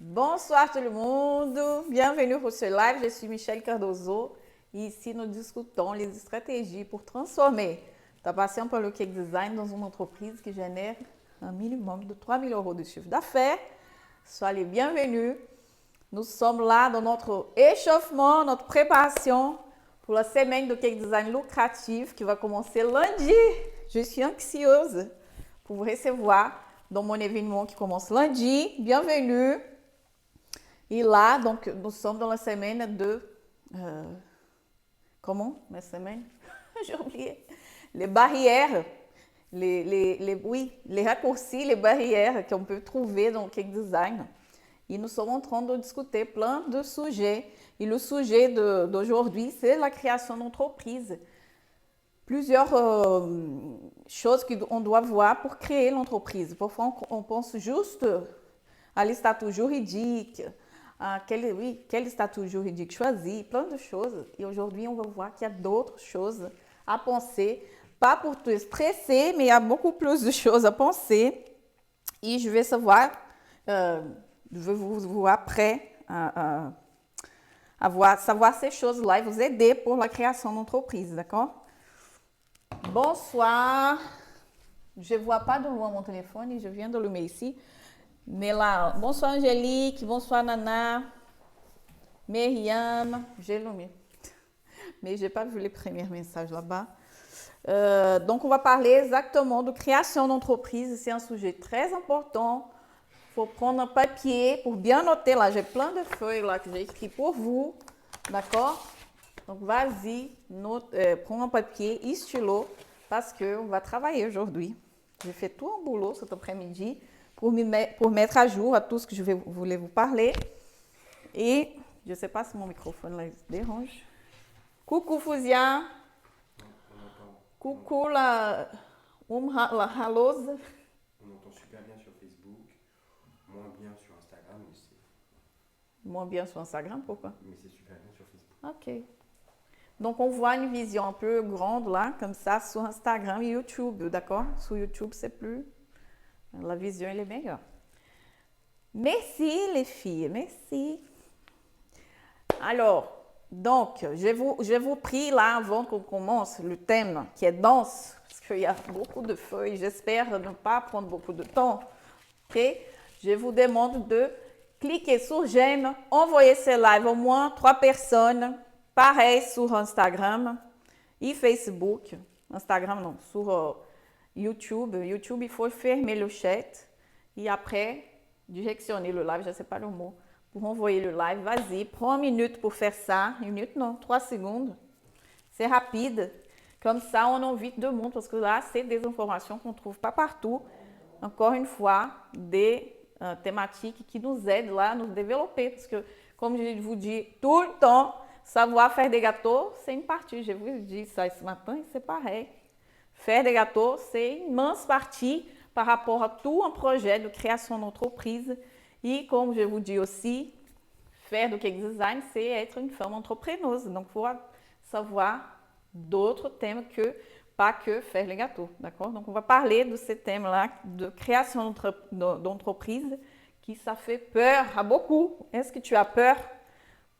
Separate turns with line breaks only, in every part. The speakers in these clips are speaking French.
Bonsoir tout le monde, bienvenue pour ce live, je suis Michelle Cardozo et ici nous discutons les stratégies pour transformer ta passion pour le cake design dans une entreprise qui génère un minimum de 3 000 euros de chiffre d'affaires. Soyez les bienvenus, nous sommes là dans notre échauffement, notre préparation pour la semaine de cake design lucratif qui va commencer lundi. Je suis anxieuse pour vous recevoir dans mon événement qui commence lundi. Bienvenue. Et là, donc, nous sommes dans la semaine de... comment? La semaine? J'ai oublié. Les barrières, les raccourcis, les barrières qu'on peut trouver dans le cake design. Et nous sommes en train de discuter plein de sujets. Et le sujet d'aujourd'hui, c'est la création d'entreprise. Plusieurs choses qu'on doit voir pour créer l'entreprise. Parfois, on pense juste à les statuts juridiques, quel statut juridique choisir, plein de choses. Et aujourd'hui, on va voir qu'il y a d'autres choses à penser. Pas pour te stresser, mais il y a beaucoup plus de choses à penser. Et je vais savoir, je vais vous après savoir ces choses-là et vous aider pour la création d'entreprise, d'accord? Bonsoir. Je ne vois pas de loin mon téléphone et je viens de l'allumer ici. Mais là, bonsoir Angélique, bonsoir Nana, Myriam, j'ai allumé. Mais je n'ai pas vu les premiers messages là-bas. Donc, on va parler exactement de création d'entreprise. C'est un sujet très important. Il faut prendre un papier pour bien noter. Là, j'ai plein de feuilles là que j'ai écrit pour vous. D'accord? Donc, vas-y, prends un papier et stylo parce qu'on va travailler aujourd'hui. J'ai fait tout un boulot cet après-midi pour mettre à jour à tout ce que je voulais vous parler. Et je ne sais pas si mon microphone là, dérange. Coucou Fousia. Coucou la Ralose.
On entend super bien sur Facebook, moins bien sur Instagram,
Moins bien sur Instagram, pourquoi?
mais c'est super bien sur Facebook.
Ok. Donc, on voit une vision un peu grande là, comme ça, sur Instagram et YouTube, d'accord? Sur YouTube, c'est plus... La vision, elle est meilleure. Merci les filles, merci. Alors, donc, je vous prie là, avant qu'on commence, le thème qui est dense, parce qu'il y a beaucoup de feuilles, j'espère ne pas prendre beaucoup de temps. Ok? Je vous demande de cliquer sur j'aime, envoyer ce live au moins 3 personnes, pareil sur Instagram et Facebook. Instagram non, sur YouTube. YouTube, il faut fermer le chat et après directionner le live, je ne sais pas le mot, pour envoyer le live. Vas-y, prends 1 minute pour faire ça. 1 minute, non, 3 secondes. C'est rapide. Comme ça, on invite deux monde parce que là, c'est des informations qu'on ne trouve pas partout. Encore une fois, des thématiques qui nous aident là à nous développer. Parce que, comme je vous dis tout le temps, savoir faire des gâteaux, c'est une partie. Je vous dis ça ce matin et c'est pareil. Faire des gâteaux, c'est une immense partie par rapport à tout un projet de création d'entreprise. Et comme je vous dis aussi, faire du cake design, c'est être une femme entrepreneuse. Donc, il faut savoir d'autres thèmes que pas que faire les gâteaux, d'accord? Donc, on va parler de ces thèmes-là de création d'entreprise qui ça fait peur à beaucoup. Est-ce que tu as peur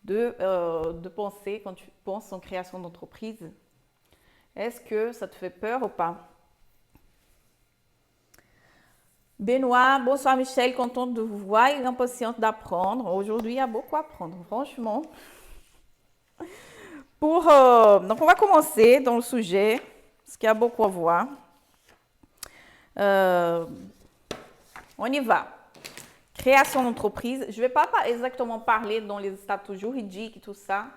de penser quand tu penses en création d'entreprise? Est-ce que ça te fait peur ou pas? Benoît, bonsoir Michel, contente de vous voir et impatiente d'apprendre. Aujourd'hui, il y a beaucoup à apprendre, franchement. Donc, on va commencer dans le sujet, parce qu'il y a beaucoup à voir. On y va. Création d'entreprise. Je ne vais pas exactement parler dans les statuts juridiques et tout ça.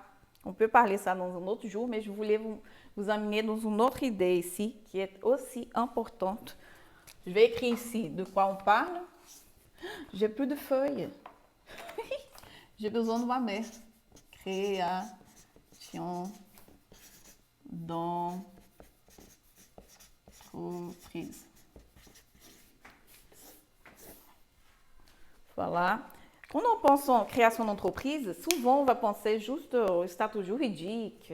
On peut parler ça dans un autre jour, mais je voulais vous amener dans une autre idée ici, qui est aussi importante. Je vais écrire ici de quoi on parle. J'ai plus de feuilles. J'ai besoin de ma main. Création d'entreprise. Voilà. Quand on pense en création d'entreprise, souvent on va penser juste au statut juridique,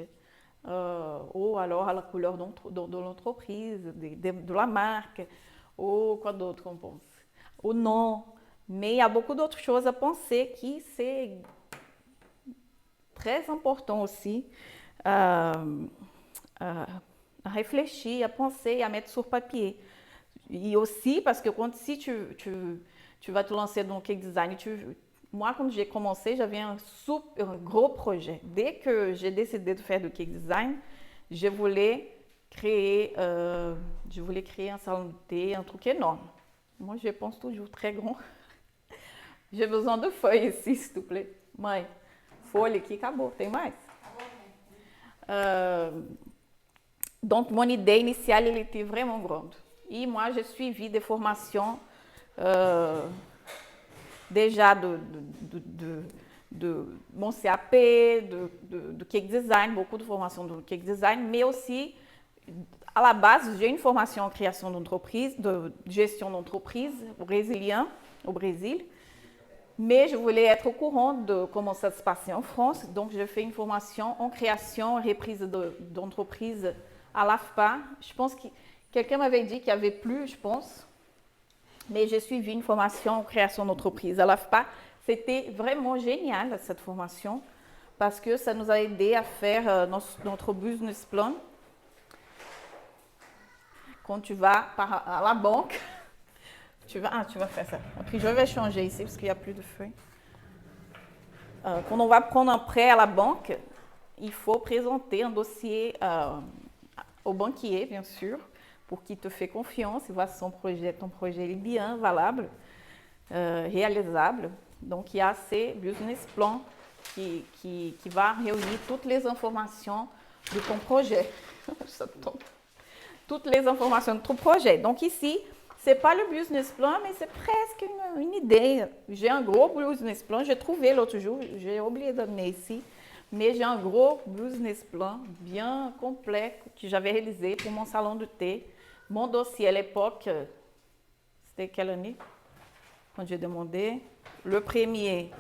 ou alors à la couleur de l'entreprise, de la marque, ou quoi d'autre qu'on pense. Au nom, Mais il y a beaucoup d'autres choses à penser qui c'est très important aussi à, à réfléchir, à penser, à mettre sur papier. Et aussi parce que si tu vas te lancer dans le cake design, moi, quand j'ai commencé, j'avais un gros projet. Dès que j'ai décidé de faire du cake design, je voulais créer un salon de thé, un truc énorme. Moi, je pense toujours très grand. J'ai besoin de feuilles ici, s'il te plaît. Mãe, folha aqui, acabou. Tem mais? Donc, mon idée initiale, elle était vraiment grande. Et moi, j'ai suivi des formations déjà de mon CAP, de cake design, beaucoup de formations de cake design, mais aussi, à la base, j'ai une formation en création d'entreprise, de gestion d'entreprise au Brésil. Mais je voulais être au courant de comment ça se passait en France. Donc, j'ai fait une formation en création et reprise d'entreprise à l'AFPA. Je pense que quelqu'un m'avait dit qu'il n'y avait plus, je pense. Mais j'ai suivi une formation en création d'entreprise à l'AFPA. C'était vraiment génial, cette formation, parce que ça nous a aidé à faire notre business plan. Quand tu vas à la banque, tu vas faire ça. Puis je vais changer ici parce qu'il n'y a plus de feuilles. Quand on va prendre un prêt à la banque, il faut présenter un dossier au banquier, bien sûr, pour qu'il te fait confiance et voit ton projet est bien, valable, réalisable. Donc, il y a ces business plans qui va réunir toutes les informations de ton projet. Ça tombe. Toutes les informations de ton projet. Donc, ici, ce n'est pas le business plan, mais c'est presque une idée. J'ai un gros business plan. J'ai trouvé l'autre jour, j'ai oublié d'amener ici, mais j'ai un gros business plan bien complet que j'avais réalisé pour mon salon de thé. Mon dossier à l'époque, c'était quelle année? Quand j'ai demandé. Le premier,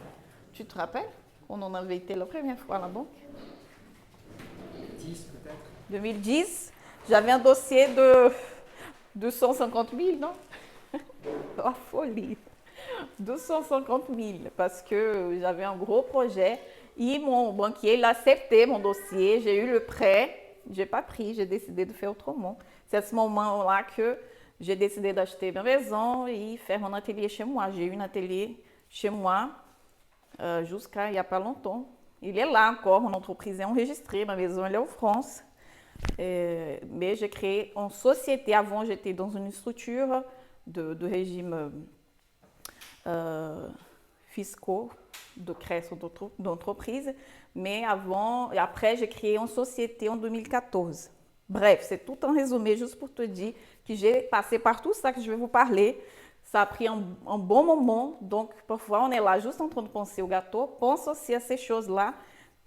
tu te rappelles? On en avait été la première fois à la banque.
10 peut-être.
2010. J'avais un dossier de 250 000, non? La folie. 250 000 parce que j'avais un gros projet et mon banquier il a accepté mon dossier. J'ai eu le prêt, j'ai pas pris, j'ai décidé de faire autrement. C'est à ce moment-là que j'ai décidé d'acheter ma maison et faire un atelier chez moi. J'ai eu un atelier chez moi jusqu'à il n'y a pas longtemps. Il est là encore, mon entreprise est enregistrée, ma maison elle est en France. Mais j'ai créé en société. Avant, j'étais dans une structure de régime fiscaux de création d'entreprise. Mais avant et après, j'ai créé en société en 2014. Bref, c'est tout un résumé juste pour te dire que j'ai passé par tout ça que je vais vous parler. Ça a pris un bon moment. Donc, parfois, on est là juste en train de penser au gâteau. Pense aussi à ces choses-là.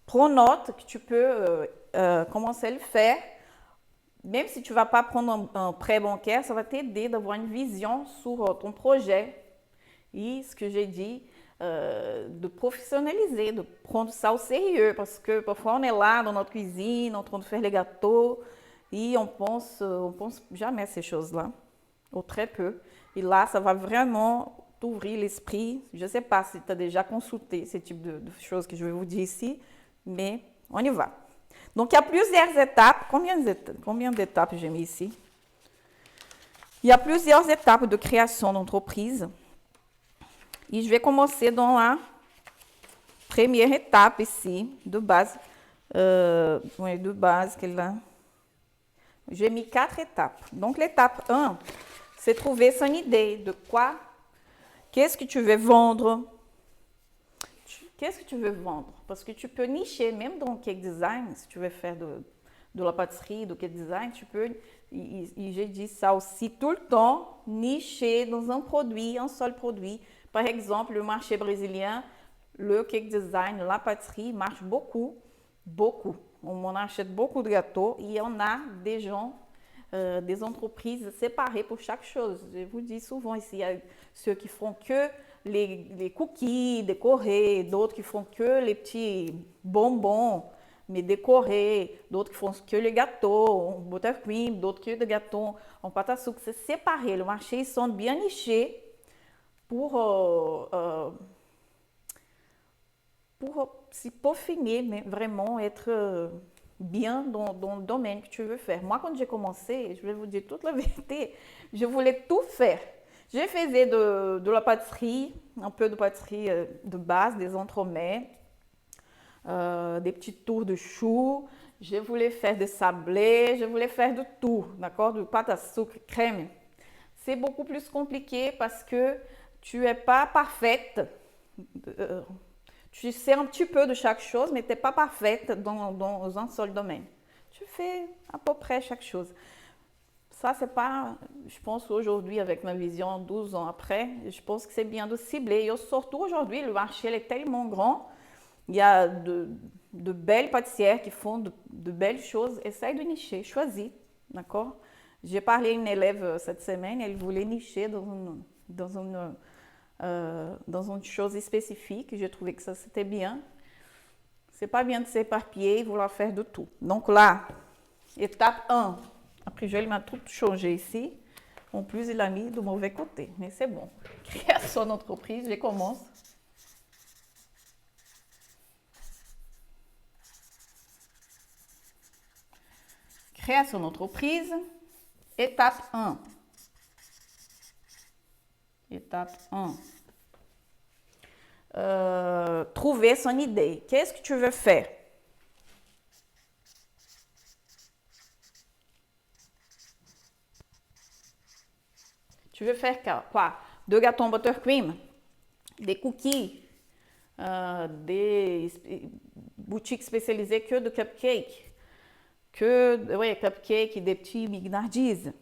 Prends note que tu peux commencer à le faire. Même si tu ne vas pas prendre un prêt bancaire, ça va t'aider d'avoir une vision sur ton projet. Et ce que j'ai dit, de professionnaliser, de prendre ça au sérieux. Parce que parfois, on est là dans notre cuisine, en train de faire les gâteaux, et on pense jamais à ces choses-là, ou très peu. Et là, ça va vraiment t'ouvrir l'esprit. Je ne sais pas si tu as déjà consulté ce type de choses que je vais vous dire ici, mais on y va. Donc, il y a plusieurs étapes. Combien d'étapes j'ai mis ici? Il y a plusieurs étapes de création d'entreprise. Et je vais commencer dans la première étape ici, de base. De base, qu'elle là. J'ai mis 4 étapes. Donc, l'étape 1, c'est trouver son idée de quoi, qu'est-ce que tu veux vendre. Qu'est-ce que tu veux vendre? Parce que tu peux nicher, même dans le cake design, si tu veux faire de la pâtisserie, do cake design, tu peux, et j'ai dit ça aussi tout le temps, nicher dans un produit, un seul produit. Par exemple, le marché brésilien, le cake design, la pâtisserie marche beaucoup, beaucoup. On achète beaucoup de gâteaux et on a des gens, des entreprises séparées pour chaque chose. Je vous dis souvent ici, il y a ceux qui font que les cookies décorés, d'autres qui font que les petits bonbons, mais décorés, d'autres qui font que les gâteaux en buttercream, d'autres que des gâteaux en pâte à sucre. C'est séparé. Le marché, ils sont bien nichés. pour, pour s'y peaufiner, mais vraiment être bien dans le domaine que tu veux faire. Moi, quand j'ai commencé, je vais vous dire toute la vérité, je voulais tout faire. Je faisais de la pâtisserie, un peu de pâtisserie de base, des entremets, des petites tours de choux. Je voulais faire des sablés, je voulais faire de tout, d'accord? De pâte à sucre, crème. C'est beaucoup plus compliqué parce que tu n'es pas parfaite. Tu sais un petit peu de chaque chose, mais tu n'es pas parfaite dans un seul domaine. Tu fais à peu près chaque chose. Ça, c'est pas, je pense aujourd'hui, avec ma vision 12 ans après, je pense que c'est bien de cibler. Et surtout aujourd'hui, le marché est tellement grand. Il y a de belles pâtissières qui font de belles choses. Essaye de nicher, choisis, d'accord? J'ai parlé à une élève cette semaine, elle voulait nicher dans une chose spécifique. J'ai trouvé que ça, c'était bien. C'est pas bien de s'éparpiller et vouloir faire de tout. Donc là, étape 1. Après, il m'a tout changé ici. En plus, il a mis du mauvais côté. Mais c'est bon. Création d'entreprise, je commence. Création d'entreprise. Étape 1. Étape 1. Trouver son idée. Qu'est-ce que tu veux faire? Tu veux faire quoi? Deux gâteaux buttercream, des cookies, des boutiques spécialisées que de cupcakes, cupcakes et des petits mignardises.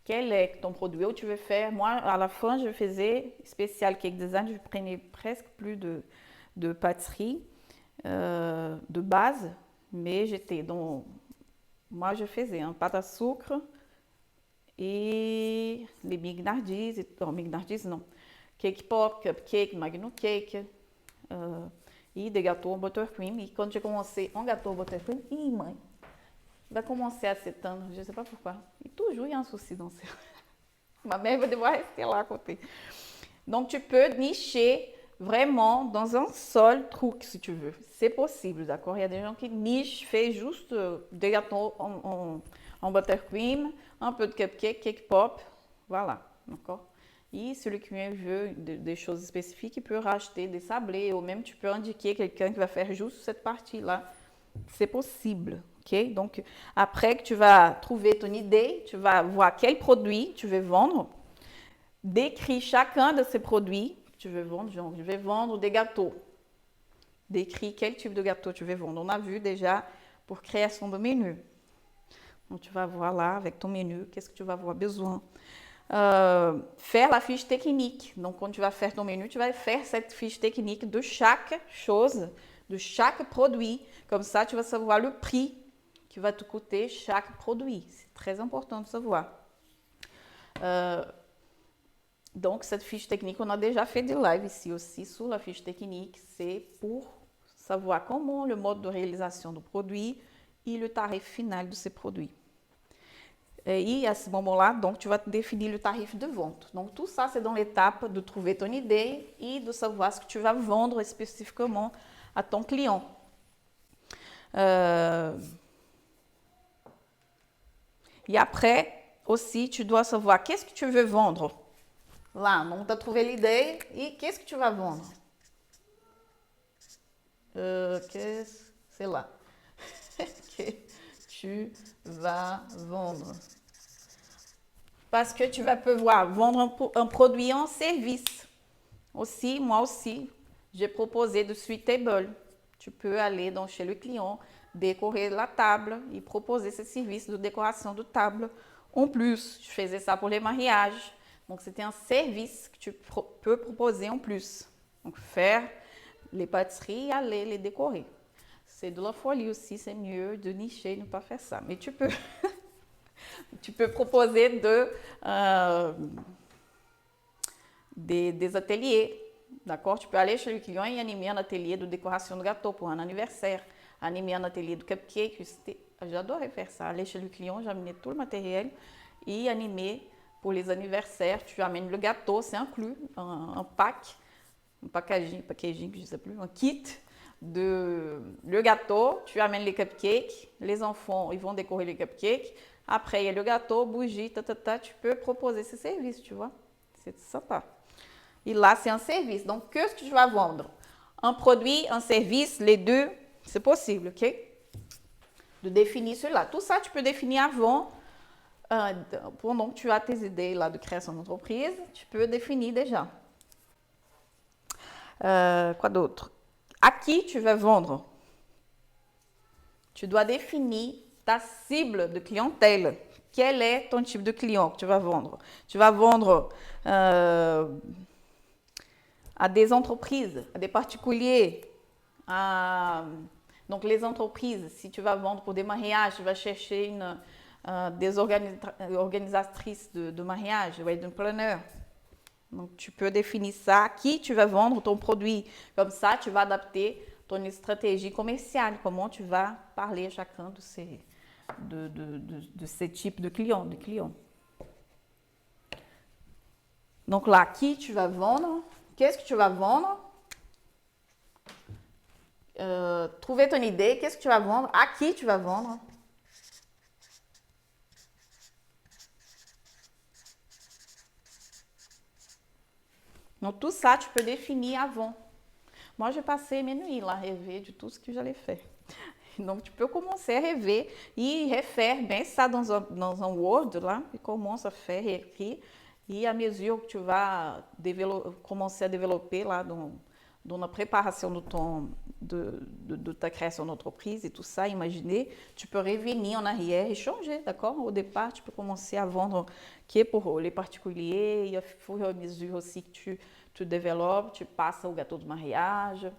Quel est ton produit où tu veux faire? Moi, à la fin, je faisais spécial cake design. Je prenais presque plus de pâtisserie de base, mais j'étais dans... Moi, je faisais un pâte à sucre et les mignardises. Non, mignardises, non. Cake pop, cupcake, magno cake e des gâteaux buttercream. E quando j'ai commencé un gâteau buttercream, mãe, vai commencer à s'éteindre, je ne sais pas pourquoi. Et toujours, il y a un souci dans ça. Ma mère va devoir rester là à côté. Donc, tu peux nicher vraiment dans un seul truc, si tu veux. C'est possible, d'accord? Il y a des gens qui nichent, font juste des gâteaux en buttercream, un peu de cupcake, cake pop, voilà, d'accord? Et celui qui veut des choses spécifiques, il peut racheter des sablés, ou même tu peux indiquer quelqu'un qui va faire juste cette partie-là. C'est possible, ok? Donc, après que tu vas trouver ton idée, tu vas voir quel produit tu veux vendre, décris chacun de ces produits que tu veux vendre. Genre, je vais vendre des gâteaux. Décris quel type de gâteau tu veux vendre. On a vu déjà pour création de menu. Donc, tu vas voir là avec ton menu, qu'est-ce que tu vas avoir besoin. Faire la fiche technique. Donc, quand tu vas faire ton menu, tu vas faire cette fiche technique de chaque chose, de chaque produit. Comme ça, tu vas savoir le prix qui va te coûter chaque produit. C'est très important de savoir. Donc, cette fiche technique, on a déjà fait des lives ici aussi sur la fiche technique. C'est pour savoir comment le mode de réalisation du produit et le tarif final de ces produits. Et à ce moment-là, donc, tu vas définir le tarif de vente. Donc, tout ça, c'est dans l'étape de trouver ton idée et de savoir ce que tu vas vendre spécifiquement à ton client. Et après, aussi, tu dois savoir qu'est-ce que tu veux vendre. Là, donc, tu as trouvé l'idée et qu'est-ce que tu vas vendre? C'est là. Que tu vas vendre. Parce que tu vas pouvoir vendre un produit en service. Aussi, moi aussi, j'ai proposé de suite table. Tu peux aller chez le client, décorer la table et proposer ce service de décoration de table. En plus, je faisais ça pour les mariages. Donc, c'était un service que tu peux proposer en plus. Donc, faire les pâtisseries et aller les décorer. C'est de la folie aussi, c'est mieux de nicher et ne pas faire ça. Mais tu peux, tu peux proposer des ateliers, d'accord? Tu peux aller chez le client et animer un atelier de décoration de gâteau pour un anniversaire, animer un atelier de cupcake. J'adorais faire ça, aller chez le client, j'amenais tout le matériel et animer pour les anniversaires, tu amènes le gâteau, c'est inclus, un packaging, je ne sais plus, un kit de le gâteau, tu amènes les cupcakes, les enfants, ils vont décorer les cupcakes. Après, il y a le gâteau, bougie, tu peux proposer ce service, tu vois. C'est sympa. Et là, c'est un service. Donc, qu'est-ce que tu vas vendre? Un produit, un service, les deux, c'est possible, ok? De définir cela. Tout ça, tu peux définir avant. Pendant que tu as tes idées là de création d'entreprise, tu peux définir déjà. Quoi d'autre? À qui tu vas vendre? Tu dois définir ta cible de clientèle. Quel est ton type de client que tu vas vendre? Tu vas vendre à des entreprises, à des particuliers. Donc, les entreprises, si tu vas vendre pour des mariages, tu vas chercher des organisatrices de mariage, wedding planner. Donc, tu peux définir ça, à qui tu vas vendre ton produit. Comme ça, tu vas adapter ton stratégie commerciale, comment tu vas parler à chacun de ces types de clients, Donc là, qui tu vas vendre? Qu'est-ce que tu vas vendre? Trouver ton idée, qu'est-ce que tu vas vendre? À qui tu vas vendre? Donc tout ça, tu peux définir avant. Moi, j'ai passé mes nuits là à rêver de tout ce que j'allais faire. Donc, tu peux commencer à rêver e refaire bem ça dans un Word lá e commence a faire, écrire. E à mesure que tu vas commencer a développer lá dans la préparation de ta création d'entreprise et tout ça, imaginer, tu peux revenir en arrière et changer, d'accord? Au départ, tu peux commencer à vendre qui est pour les particuliers e à mesure aussi que tu développes, tu passes au gâteau de mariage.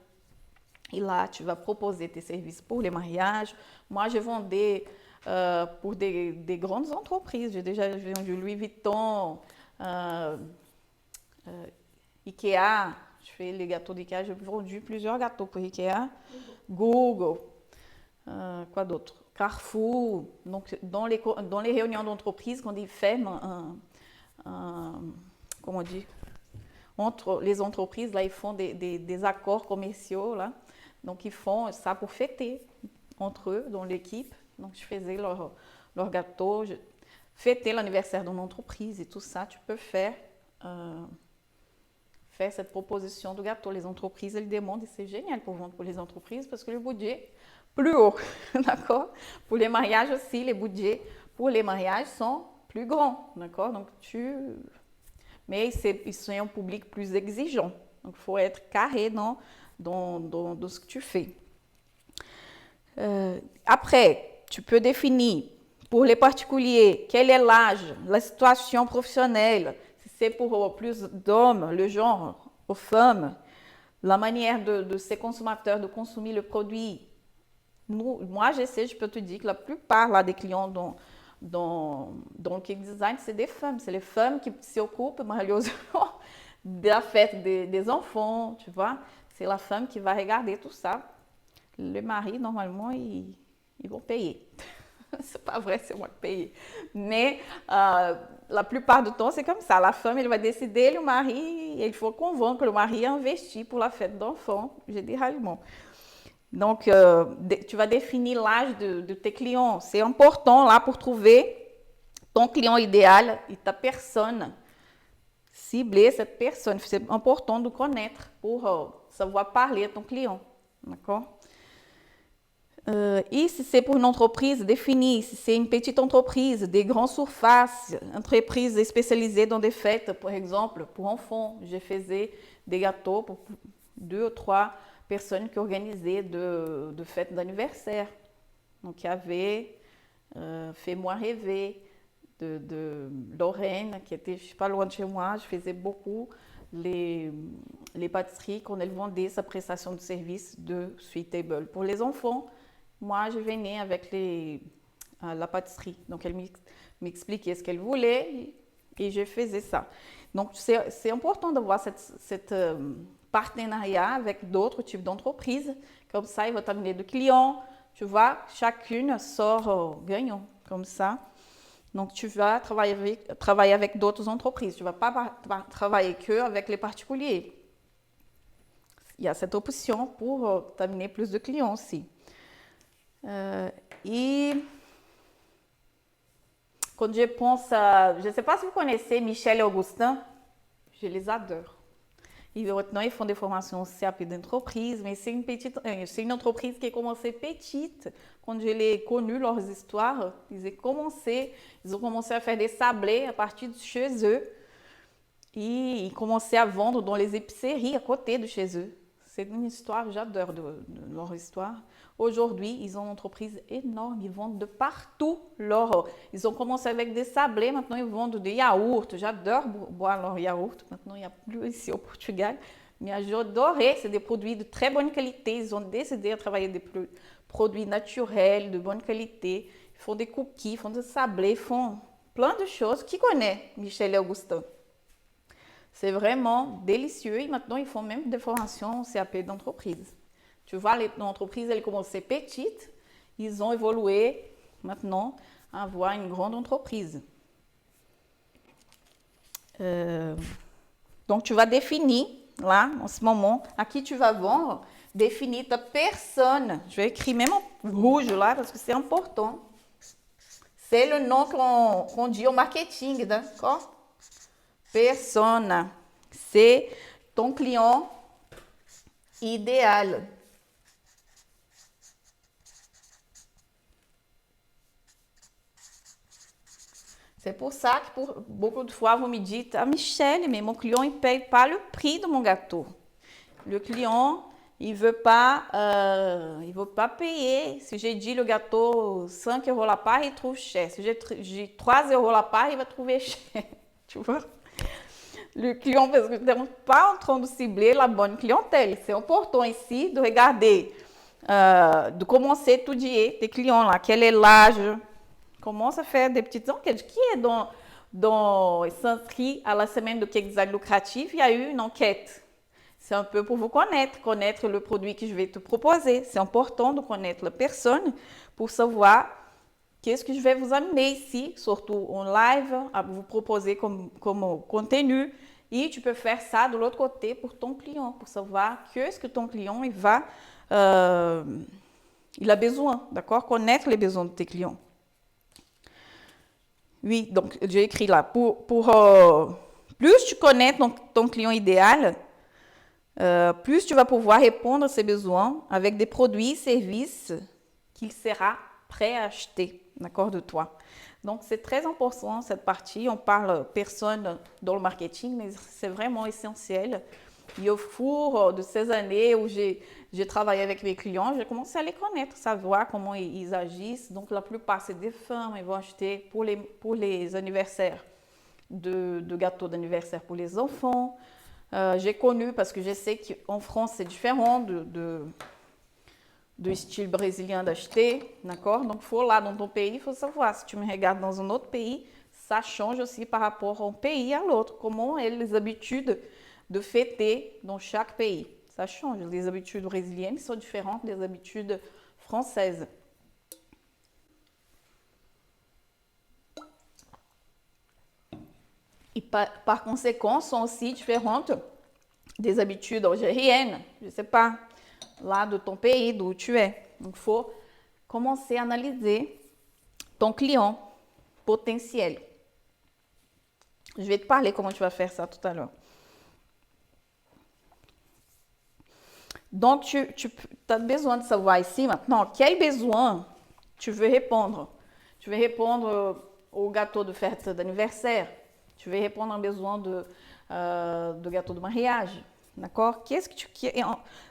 Et là, tu vas proposer tes services pour les mariages. Moi, je vendais pour des grandes entreprises. J'ai déjà vendu Louis Vuitton, Ikea. Je fais les gâteaux d'Ikea. J'ai vendu plusieurs gâteaux pour Ikea. Google. Quoi d'autre? Carrefour. Donc, dans les réunions d'entreprise, quand ils ferment comment on dit? Entre les entreprises, là, ils font des accords commerciaux, là. Donc, ils font ça pour fêter entre eux, dans l'équipe. Donc, je faisais leur gâteau, fêter l'anniversaire de mon entreprise et tout ça. Tu peux faire cette proposition de gâteau. Les entreprises, elles demandent et c'est génial pour vendre pour les entreprises parce que le budget plus haut, d'accord? Pour les mariages aussi, les budgets pour les mariages sont plus grands, d'accord? Donc, mais c'est un public plus exigeant. Donc, il faut être carré dans ce que tu fais. Après, tu peux définir pour les particuliers quel est l'âge, la situation professionnelle, si c'est pour plus d'hommes, le genre, aux femmes, la manière de ces consommateurs de consommer le produit. Moi, je peux te dire que la plupart là, des clients dans le cake design, c'est des femmes. C'est les femmes qui s'occupent, malheureusement, de la fête des enfants, tu vois. C'est la femme qui va regarder tout ça. Le mari, normalement, ils vont payer. C'est pas vrai, c'est moi qui paye. Mais la plupart du temps, c'est comme ça. La femme, elle va décider, le mari, il faut convaincre le mari à investir pour la fête d'enfants, généralement. Donc, tu vas définir l'âge de tes clients. C'est important là pour trouver ton client idéal et ta personne. Cibler cette personne. C'est important de connaître pour savoir parler à ton client. D'accord? Et si c'est pour une entreprise, définir si c'est une petite entreprise, des grandes surfaces, entreprises spécialisées dans des fêtes, par exemple, pour enfants. Je faisais des gâteaux pour 2 ou 3 personnes qui organisaient de fêtes d'anniversaire. Donc, il y avait Fais-moi rêver de Lorraine, qui était pas loin de chez moi. Je faisais beaucoup les pâtisseries quand elle vendait sa prestation de service de Sweet Table. Pour les enfants, moi, je venais avec la pâtisserie. Donc, elle m'expliquait ce qu'elle voulait et je faisais ça. Donc, c'est important d'avoir cette partenariat avec d'autres types d'entreprises. Comme ça, il va t'amener de clients. Tu vois, chacune sort gagnant, comme ça. Donc, tu vas travailler avec d'autres entreprises. Tu ne vas pas travailler que avec les particuliers. Il y a cette option pour t'amener plus de clients aussi. Et quand je pense à... Je ne sais pas si vous connaissez Michel et Augustin. Je les adore. Et maintenant, ils font des formations CAP d'entreprise, mais c'est une entreprise qui a commencé petite. Quand je l'ai connu, leurs histoires, ils ont commencé à faire des sablés à partir de chez eux. Et ils commençaient à vendre dans les épiceries à côté de chez eux. C'est une histoire, j'adore de leur histoire. Aujourd'hui, ils ont une entreprise énorme, ils vendent de partout Ils ont commencé avec des sablés, maintenant ils vendent des yaourts. J'adore boire leurs yaourts, maintenant il n'y a plus ici au Portugal. Mais j'adorais, c'est des produits de très bonne qualité. Ils ont décidé de travailler des produits naturels, de bonne qualité. Ils font des cookies, ils font des sablés, ils font plein de choses. Qui connaît Michel et Augustin? C'est vraiment délicieux et maintenant ils font même des formations CAP d'entreprise. Tu vois, l'entreprise, elle commençait petite, ils ont évolué maintenant à avoir une grande entreprise. Donc, tu vas définir, là, en ce moment, à qui tu vas vendre, définir ta personne. Je vais écrire même en rouge là, parce que c'est important. C'est le nom qu'on dit au marketing, d'accord? Persona, c'est ton client idéal. C'est pour ça que beaucoup de fois, vous me dites, ah Michel, mais mon client, il ne paye pas le prix de mon gâteau. Le client, il veut pas payer. Si j'ai dit le gâteau 5 € la part, il trouve cher. Si j'ai dit 3 € la part, il va trouver cher. Tu vois? Le client, parce que nous n'sommes pas en train de cibler la bonne clientèle. C'est important ici de regarder, de commencer à étudier tes clients là, quel est l'âge. Commence à faire des petites enquêtes. Qui est s'inscrit à la semaine de Quexal lucratif? Il y a eu une enquête. C'est un peu pour vous connaître le produit que je vais te proposer. C'est important de connaître la personne pour savoir qu'est-ce que je vais vous amener ici, surtout en live, à vous proposer comme contenu. Et tu peux faire ça de l'autre côté pour ton client, pour savoir qu'est-ce que ton client il a besoin, d'accord? Connaître les besoins de tes clients. Oui, donc j'ai écrit là, plus tu connais ton client idéal, plus tu vas pouvoir répondre à ses besoins avec des produits et services qu'il sera prêt à acheter, d'accord, de toi. Donc, c'est très important cette partie. On parle personne dans le marketing, mais c'est vraiment essentiel. Et au cours de ces années où j'ai travaillé avec mes clients, j'ai commencé à les connaître, savoir comment ils agissent. Donc, la plupart, c'est des femmes. Ils vont acheter pour les anniversaires de gâteaux d'anniversaire pour les enfants. J'ai connu, parce que je sais qu'en France, c'est différent du style brésilien d'acheter, d'accord? Donc, il faut là dans ton pays, il faut savoir. Si tu me regardes dans un autre pays, ça change aussi par rapport à un pays à l'autre. Comment est les habitudes de fêter dans chaque pays. Ça change. Les habitudes brésiliennes sont différentes des habitudes françaises. Et par conséquent, sont aussi différentes des habitudes algériennes, je ne sais pas, là de ton pays, d'où tu es. Donc, il faut commencer à analyser ton client potentiel. Je vais te parler comment tu vas faire ça tout à l'heure. Donc, tu as besoin de savoir ici maintenant quel besoin tu veux répondre. Tu veux répondre au gâteau de fête d'anniversaire. Tu veux répondre à un besoin de gâteau de mariage. D'accord? Qu'est-ce que tu...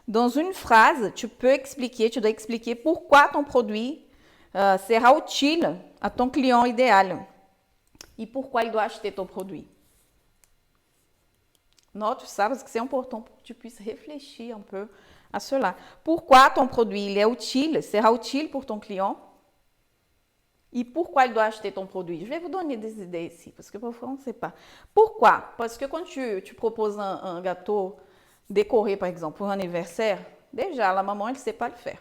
Dans une phrase, tu dois expliquer pourquoi ton produit sera utile à ton client idéal et pourquoi il doit acheter ton produit. Note ça, parce que c'est important pour que tu puisses réfléchir un peu à cela. Pourquoi ton produit sera utile pour ton client et pourquoi il doit acheter ton produit. Je vais vous donner des idées ici, parce que parfois on ne sait pas. Pourquoi? Parce que quand tu proposes un gâteau décoré, par exemple, pour un anniversaire, déjà, la maman, elle ne sait pas le faire.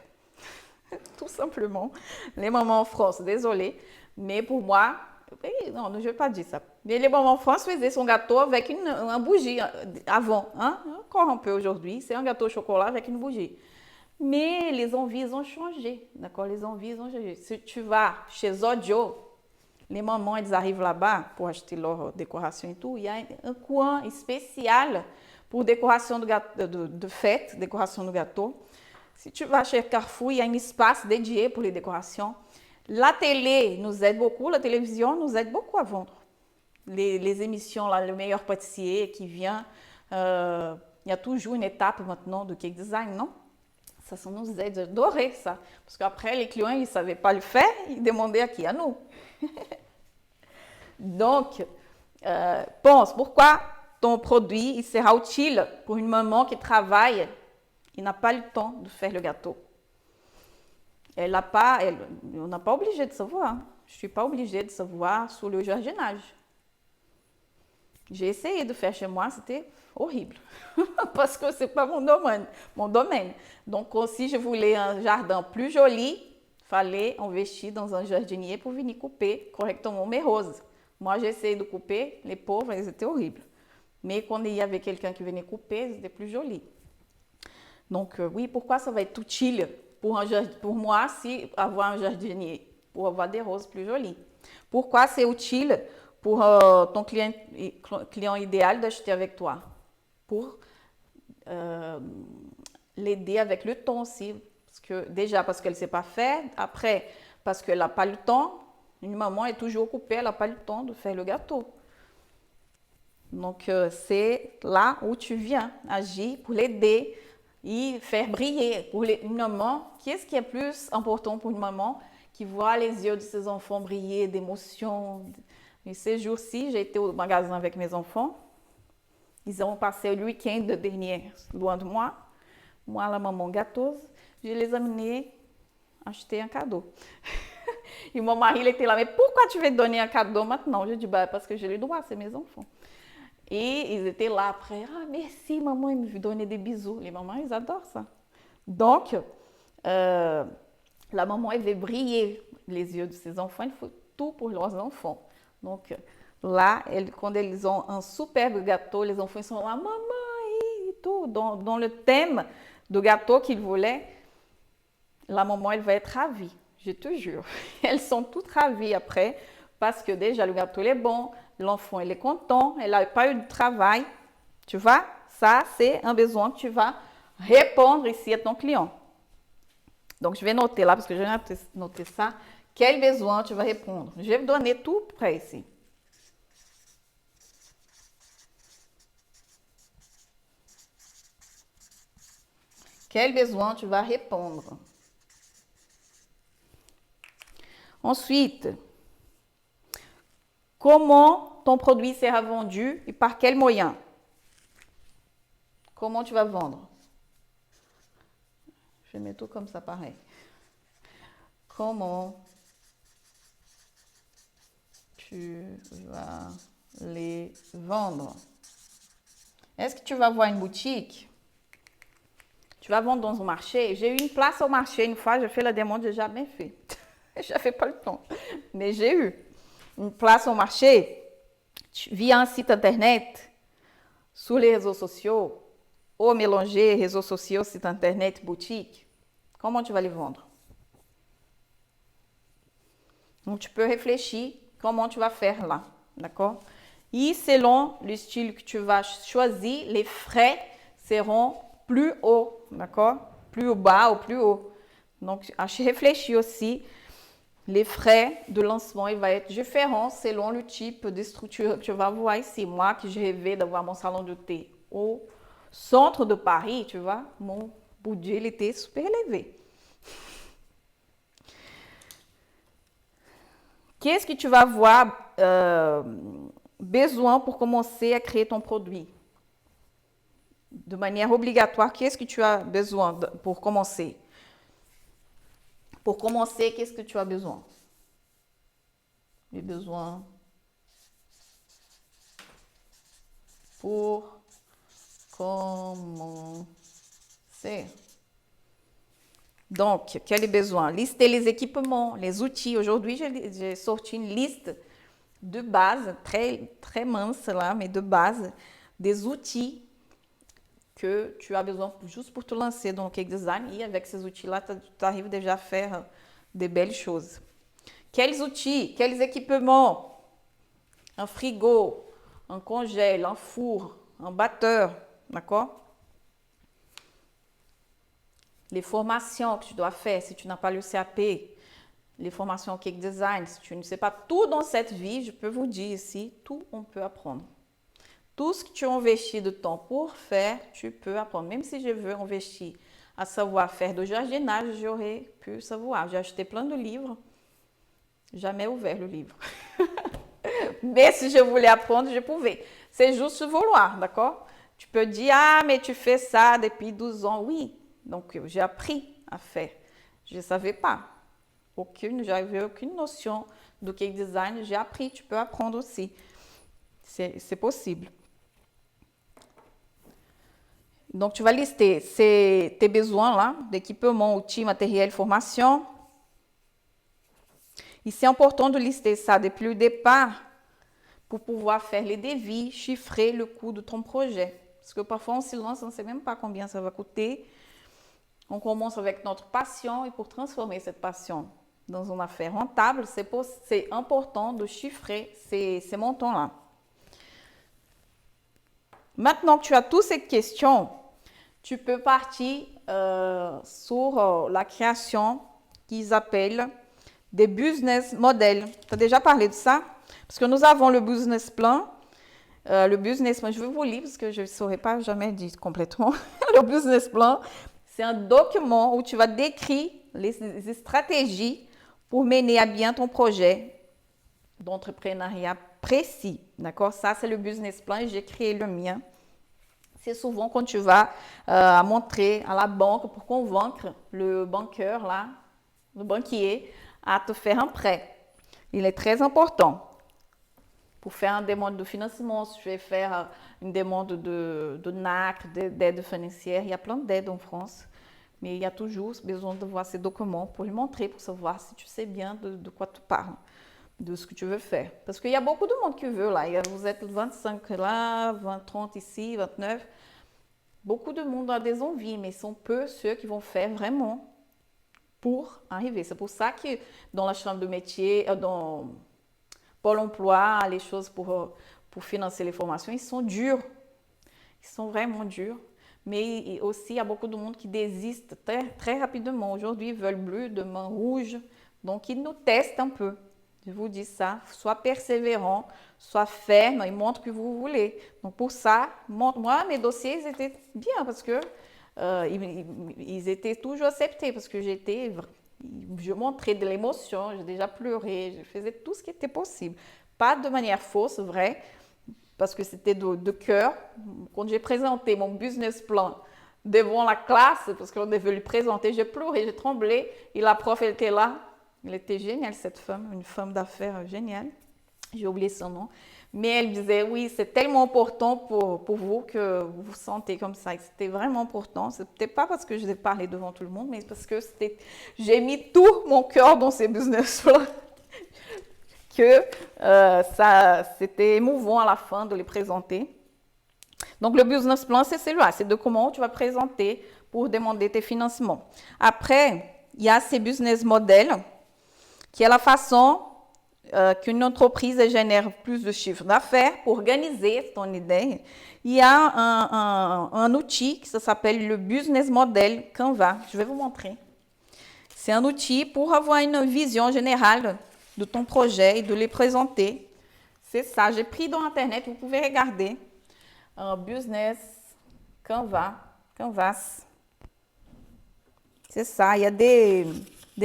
Tout simplement. Les mamans en France, désolée, mais pour moi, non, je ne vais pas dire ça. Mais les mamans en France faisaient son gâteau avec une bougie avant. Hein? Encore un peu aujourd'hui, c'est un gâteau au chocolat avec une bougie. Mais les envies ont changé, d'accord? Les envies ont changé. Si tu vas chez Zodio, les mamans, elles arrivent là-bas pour acheter leur décoration et tout. Il y a un coin spécial pour décoration de fête, décoration de gâteau. Si tu vas chez Carrefour, il y a un espace dédié pour les décorations. La télé nous aide beaucoup, la télévision nous aide beaucoup à vendre. Les émissions, là, le meilleur pâtissier qui vient, il y a toujours une étape maintenant de cake design, non? Ça nous aide, j'adorais ça. Parce qu'après, les clients, ils ne savaient pas le faire, ils demandaient à qui? À nous. Donc, pense, pourquoi ton produit il sera utile pour une maman qui travaille et n'a pas le temps de faire le gâteau? On n'a pas obligé de savoir. Je ne suis pas obligée de savoir sur le jardinage. J'ai essayé de faire chez moi, c'était horrible. Parce que ce n'est pas mon domaine. Donc, si je voulais un jardin plus joli, il fallait investir dans un jardinier pour venir couper correctement mes roses. Moi, j'ai essayé de couper, les pauvres, elles étaient horribles. Mais quand il y avait quelqu'un qui venait couper, elles étaient plus jolies. Donc, oui, pourquoi ça va être utile pour moi si avoir un jardinier, pour avoir des roses plus jolies? Pourquoi c'est utile pour ton client idéal d'acheter avec toi? Pour l'aider avec le temps aussi. Parce qu'elle ne sait pas faire. Après, parce qu'elle n'a pas le temps. Une maman est toujours occupée, elle n'a pas le temps de faire le gâteau. Donc, c'est là où tu viens agir pour l'aider et faire briller. Pour une maman, qu'est-ce qui est plus important pour une maman qui voit les yeux de ses enfants briller d'émotion? Et ces jours-ci, j'ai été au magasin avec mes enfants. Ils ont passé le week-end dernier loin de moi. Moi, la maman gâteuse, je les ai amenés acheter un cadeau. Et mon mari, il était là, mais pourquoi tu veux donner un cadeau maintenant? Je dis, parce que j'ai le droit, c'est mes enfants. Et ils étaient là après, merci maman, ils me donnaient des bisous. Les mamans, ils adorent ça. Donc, la maman, elle veut briller les yeux de ses enfants, il faut tout pour leurs enfants. Donc, là, quand ils ont un superbe gâteau, les enfants ils sont là, maman, et tout, dans le thème du gâteau qu'ils voulaient, la maman, elle va être ravie, je te jure. Elles sont toutes ravies après, parce que déjà, le gâteau, il est bon, l'enfant, il est content, elle n'a pas eu de travail. Tu vois, ça, c'est un besoin que tu vas répondre ici à ton client. Donc, je vais noter là, parce que je vais noter ça. Quel besoin tu vas répondre? Je vais vous donner tout prêt ici. Quel besoin tu vas répondre? Ensuite, comment ton produit sera vendu et par quel moyen? Comment tu vas vendre? Je mets tout comme ça pareil. Comment tu vas les vendre? Est-ce que tu vas voir une boutique? Tu vas vendre dans un marché? J'ai eu une place au marché une fois, j'ai fait la demande, j'ai jamais fait. Je n'avais pas le temps. Mais j'ai eu une place au marché via un site internet, sur les réseaux sociaux, ou mélanger réseaux sociaux, site internet, boutique. Comment tu vas les vendre? Donc, tu peux réfléchir comment tu vas faire là, d'accord? Et selon le style que tu vas choisir, les frais seront plus hauts, d'accord? Plus bas ou plus haut. Donc, réfléchis aussi. Les frais de lancement, il va être différent selon le type de structure que tu vas voir ici. Moi, qui j'ai rêvé d'avoir mon salon de thé au centre de Paris, tu vois, mon budget, il était super élevé. Qu'est-ce que tu vas avoir besoin pour commencer à créer ton produit? De manière obligatoire, qu'est-ce que tu as besoin pour commencer? Pour commencer, qu'est-ce que tu as besoin? J'ai besoin pour commencer. Donc, quel est le besoin? Lister les équipements, les outils. Aujourd'hui, j'ai sorti une liste de base, très, très mince là, mais de base, des outils que tu as besoin juste pour te lancer dans le cake design. Et avec ces outils-là, tu arrives déjà à faire de belles choses. Quels outils, quels équipements? Un frigo, un congèle, un four, un batteur, d'accord? Les formations que tu dois faire si tu n'as pas le CAP, les formations cake design, si tu ne sais pas tout dans cette vie, je peux vous dire ici, tout on peut apprendre. Tout ce que tu as investi de temps pour faire, tu peux apprendre. Même si je veux investir à savoir faire de jardinage, j'aurais pu savoir. J'ai acheté plein de livres, jamais ouvert le livre. Mais si je voulais apprendre, je pouvais. C'est juste vouloir, d'accord? Tu peux dire, ah, mais tu fais ça depuis 12 ans. Oui, donc j'ai appris à faire. Je ne savais pas. J'avais aucune notion do cake design. J'ai appris, tu peux apprendre aussi. C'est possible. Donc, tu vas lister tes besoins là, d'équipement, outils, matériel, formation. Et c'est important de lister ça depuis le départ pour pouvoir faire les devis, chiffrer le coût de ton projet. Parce que parfois, on se lance, on ne sait même pas combien ça va coûter. On commence avec notre passion et pour transformer cette passion dans une affaire rentable, c'est important de chiffrer ces montants-là. Maintenant que tu as toutes ces questions, tu peux partir sur la création qu'ils appellent des business models. Tu as déjà parlé de ça? Parce que nous avons le business plan. Le business plan, je vais vous lire parce que je ne saurais pas jamais dire complètement. Le business plan, c'est un document où tu vas décrire les stratégies pour mener à bien ton projet d'entrepreneuriat précis. D'accord? Ça, c'est le business plan et j'ai créé le mien. C'est souvent quand tu vas montrer à la banque pour convaincre le banqueur, là, le banquier, à te faire un prêt. Il est très important. Pour faire une demande de financement, si tu veux faire une demande de NAC, d'aide financière, il y a plein d'aides en France. Mais il y a toujours besoin de voir ces documents pour lui montrer, pour savoir si tu sais bien de quoi tu parles, de ce que tu veux faire. Parce qu'il y a beaucoup de monde qui veut là. Vous êtes 25 là, 20, 30 ici, 29. Beaucoup de monde a des envies, mais sont peu ceux qui vont faire vraiment pour arriver. C'est pour ça que dans la chambre de métier, dans Pôle emploi, les choses pour financer les formations, ils sont durs. Ils sont vraiment durs. Mais aussi, il y a beaucoup de monde qui désiste très, très rapidement. Aujourd'hui, ils veulent bleu, demain rouge. Donc, ils nous testent un peu. Je vous dis ça. Sois persévérant, sois ferme et montre que vous voulez. Donc, pour ça, moi, mes dossiers, ils étaient bien parce que ils étaient toujours acceptés parce que je montrais de l'émotion, j'ai déjà pleuré, je faisais tout ce qui était possible. Pas de manière fausse, vrai, parce que c'était de cœur. Quand j'ai présenté mon business plan devant la classe, parce qu'on devait lui présenter, j'ai pleuré, j'ai tremblé, et la prof, elle était là. Elle était géniale, cette femme, une femme d'affaires géniale. J'ai oublié son nom. Mais elle disait, oui, c'est tellement important pour vous que vous vous sentez comme ça. Et c'était vraiment important. Ce n'était pas parce que je l'ai parlé devant tout le monde, mais parce que j'ai mis tout mon cœur dans ces business-là. Que c'était émouvant à la fin de les présenter. Donc, le business plan, c'est celui-là. C'est de comment tu vas présenter pour demander tes financements. Après, il y a ces business models, qui est la façon qu'une entreprise génère plus de chiffre d'affaires. Pour organiser ton idée, il y a un outil qui s'appelle le Business Model Canva. Je vais vous montrer. C'est un outil pour avoir une vision générale de ton projet et de les présenter. C'est ça. J'ai pris dans Internet, vous pouvez regarder. Business Canvas. C'est ça. Il y a des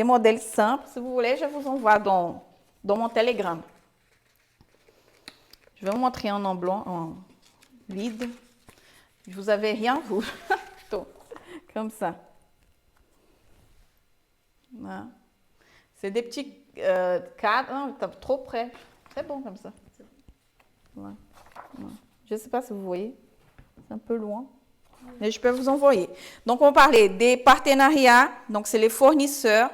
modèles simples. Si vous voulez, je vous envoie dans mon Telegram. Je vais vous montrer un en blanc, en vide. Vous n'avez rien, vous. Comme ça. Voilà. C'est des petits cadres. Non, trop près. Très bon comme ça. Voilà. Voilà. Je ne sais pas si vous voyez. C'est un peu loin. Mais je peux vous envoyer. Donc, on parlait des partenariats. Donc, c'est les fournisseurs.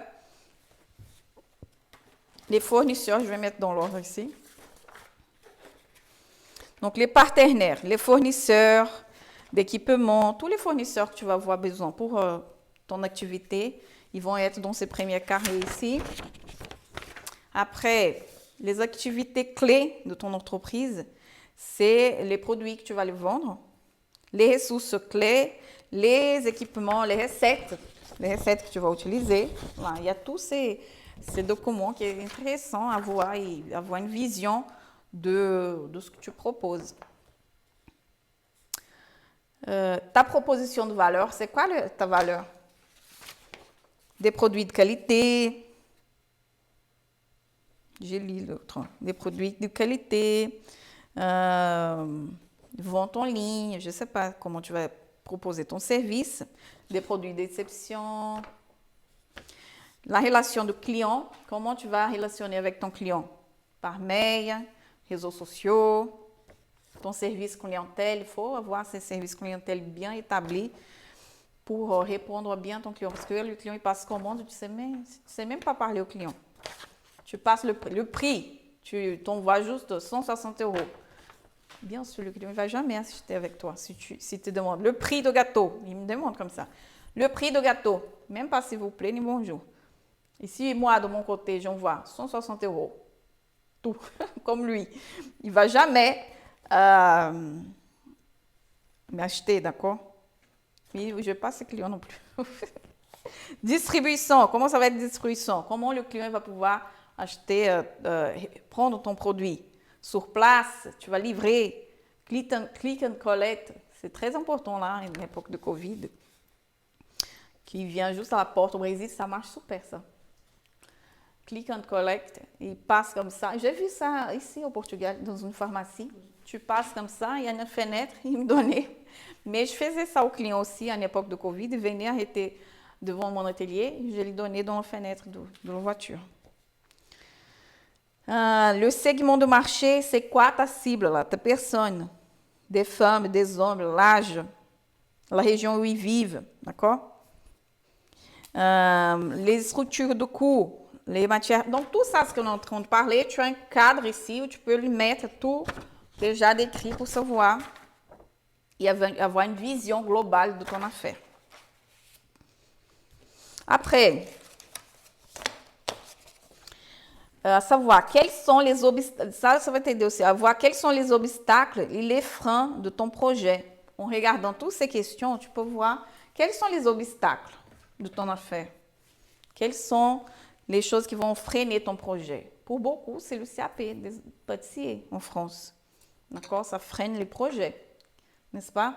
Les fournisseurs, je vais mettre dans l'ordre ici. Donc, les partenaires, les fournisseurs d'équipements, tous les fournisseurs que tu vas avoir besoin pour ton activité, ils vont être dans ces premiers carrés ici. Après, les activités clés de ton entreprise, c'est les produits que tu vas les vendre, les ressources clés, les équipements, les recettes que tu vas utiliser. Là, il y a tous ces documents qui est intéressant à voir et avoir une vision de ce que tu proposes. Ta proposition de valeur, c'est quoi ta valeur? Des produits de qualité. J'ai lu l'autre. Des produits de qualité. Vente en ligne. Je ne sais pas comment tu vas proposer ton service. Des produits d'exception. La relation de client. Comment tu vas relationner avec ton client? Par mail, réseaux sociaux. Ton service clientèle, il faut avoir ces services clientèle bien établis pour répondre bien à ton client. Parce que le client, il passe commande, tu ne sais même pas parler au client. Tu passes le prix, tu t'envoies juste 160 €. Bien sûr, le client ne va jamais acheter avec toi. Si tu demandes le prix de gâteau, il me demande comme ça. Le prix de gâteau, même pas s'il vous plaît, ni bonjour. Et si moi, de mon côté, j'envoie 160 €, tout, comme lui, il ne va jamais m'acheter, d'accord? Mais je n'ai pas ce client non plus. Distribution, comment ça va être distribution? Comment le client va pouvoir acheter, prendre ton produit sur place? Tu vas livrer, click and collect, c'est très important là, à l'époque de Covid, qui vient juste à la porte. Au Brésil, ça marche super ça. Click and collect, il passe comme ça. J'ai vu ça ici au Portugal, dans une pharmacie. Tu passes comme ça, il y a une fenêtre, il me donnait. Mais je faisais ça au client aussi à l'époque de Covid. Il venait arrêter devant mon atelier, je lui donnais dans la fenêtre de la voiture. Le segment de marché, c'est quoi ta cible, là, ta personne? Des femmes, des hommes, l'âge, la région où ils vivent, d'accord? Les structures de coûts, les matières. Donc, tout ça, ce qu'on est en train de parler, tu as un cadre ici où tu peux lui mettre tout déjà décrit pour savoir et avoir une vision globale de ton affaire. Après, savoir quels sont les obstacles, ça va t'aider aussi à voir quels sont les obstacles et les freins de ton projet. En regardant toutes ces questions, tu peux voir quels sont les obstacles de ton affaire. Quelles sont les choses qui vont freiner ton projet? Pour beaucoup, c'est le CAP des pâtissiers en France. D'accord? Ça freine les projets, n'est-ce pas?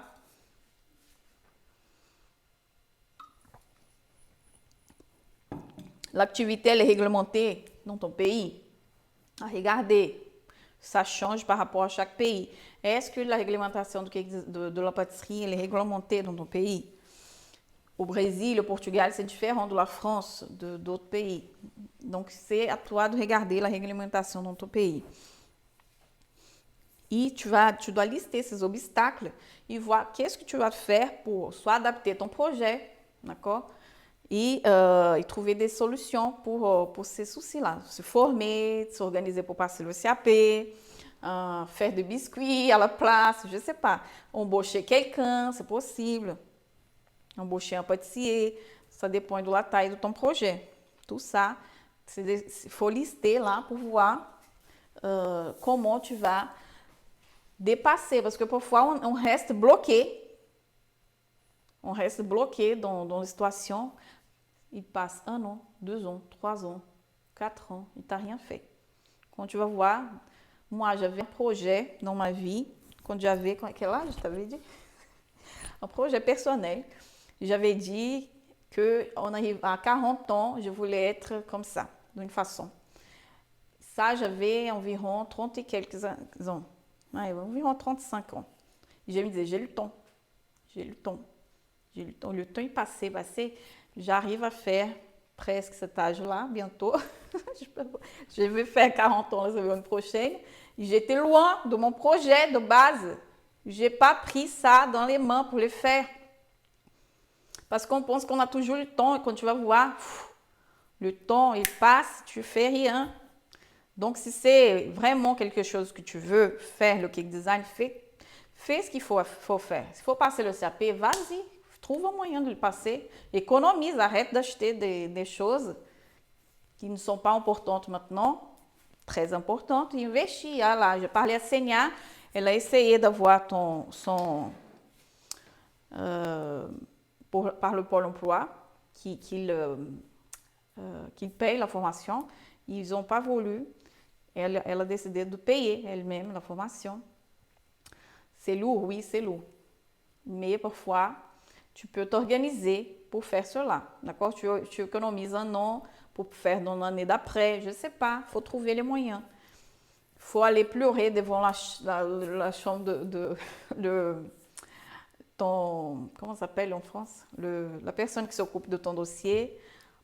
L'activité, elle est réglementée dans ton pays. Regardez, ça change par rapport à chaque pays. Est-ce que la réglementation de la pâtisserie, elle est réglementée dans ton pays? Au Brésil, au Portugal, c'est différent de la France, d'autres pays. Donc, c'est à toi de regarder la réglementation dans ton pays. Et tu dois lister ces obstacles et voir qu'est-ce que tu vas faire pour soit adapter ton projet, d'accord? Et trouver des solutions pour ces soucis-là. Se former, s'organiser pour passer le CAP, faire des biscuits à la place, je ne sais pas. Embaucher quelqu'un, c'est possible. Embaucher un pâtissier, ça dépend de la taille de ton projet. Tout ça, il faut lister là pour voir comment tu vas dépasser. Parce que parfois, on reste bloqué. On reste bloqué dans la situation. Il passe 1 an, 2 ans, 3 ans, 4 ans, il t'a rien fait. Quand tu vas voir, moi, j'avais un projet dans ma vie, quand j'avais, quel âge je t'avais dit? Un projet personnel. J'avais dit qu'on arrive à 40 ans, je voulais être comme ça, d'une façon. Ça, j'avais environ 30 et quelques ans. Ouais, environ 35 ans. Je me disais, j'ai le temps. Le temps, il passait. J'arrive à faire presque cet âge-là, bientôt. Je vais faire 40 ans la semaine prochaine. J'étais loin de mon projet de base. Je n'ai pas pris ça dans les mains pour le faire. Parce qu'on pense qu'on a toujours le temps et quand tu vas voir, le temps il passe, tu fais rien. Donc, si c'est vraiment quelque chose que tu veux faire, le cake design, fais ce qu'il faut faire. S'il faut passer le CAP, vas-y, trouve un moyen de le passer. Économise, arrête d'acheter des choses qui ne sont pas importantes maintenant, très importantes. Investis. Ah là, je parlais à Senia, elle a essayé d'avoir par le Pôle emploi qu'il paye la formation. Ils n'ont pas voulu. Elle a décidé de payer elle-même la formation. C'est lourd, oui, c'est lourd. Mais parfois, tu peux t'organiser pour faire cela. D'accord? Tu économises un an pour faire dans l'année d'après. Je ne sais pas, il faut trouver les moyens. Il faut aller pleurer devant la chambre de ton... Comment ça s'appelle en France? La personne qui s'occupe de ton dossier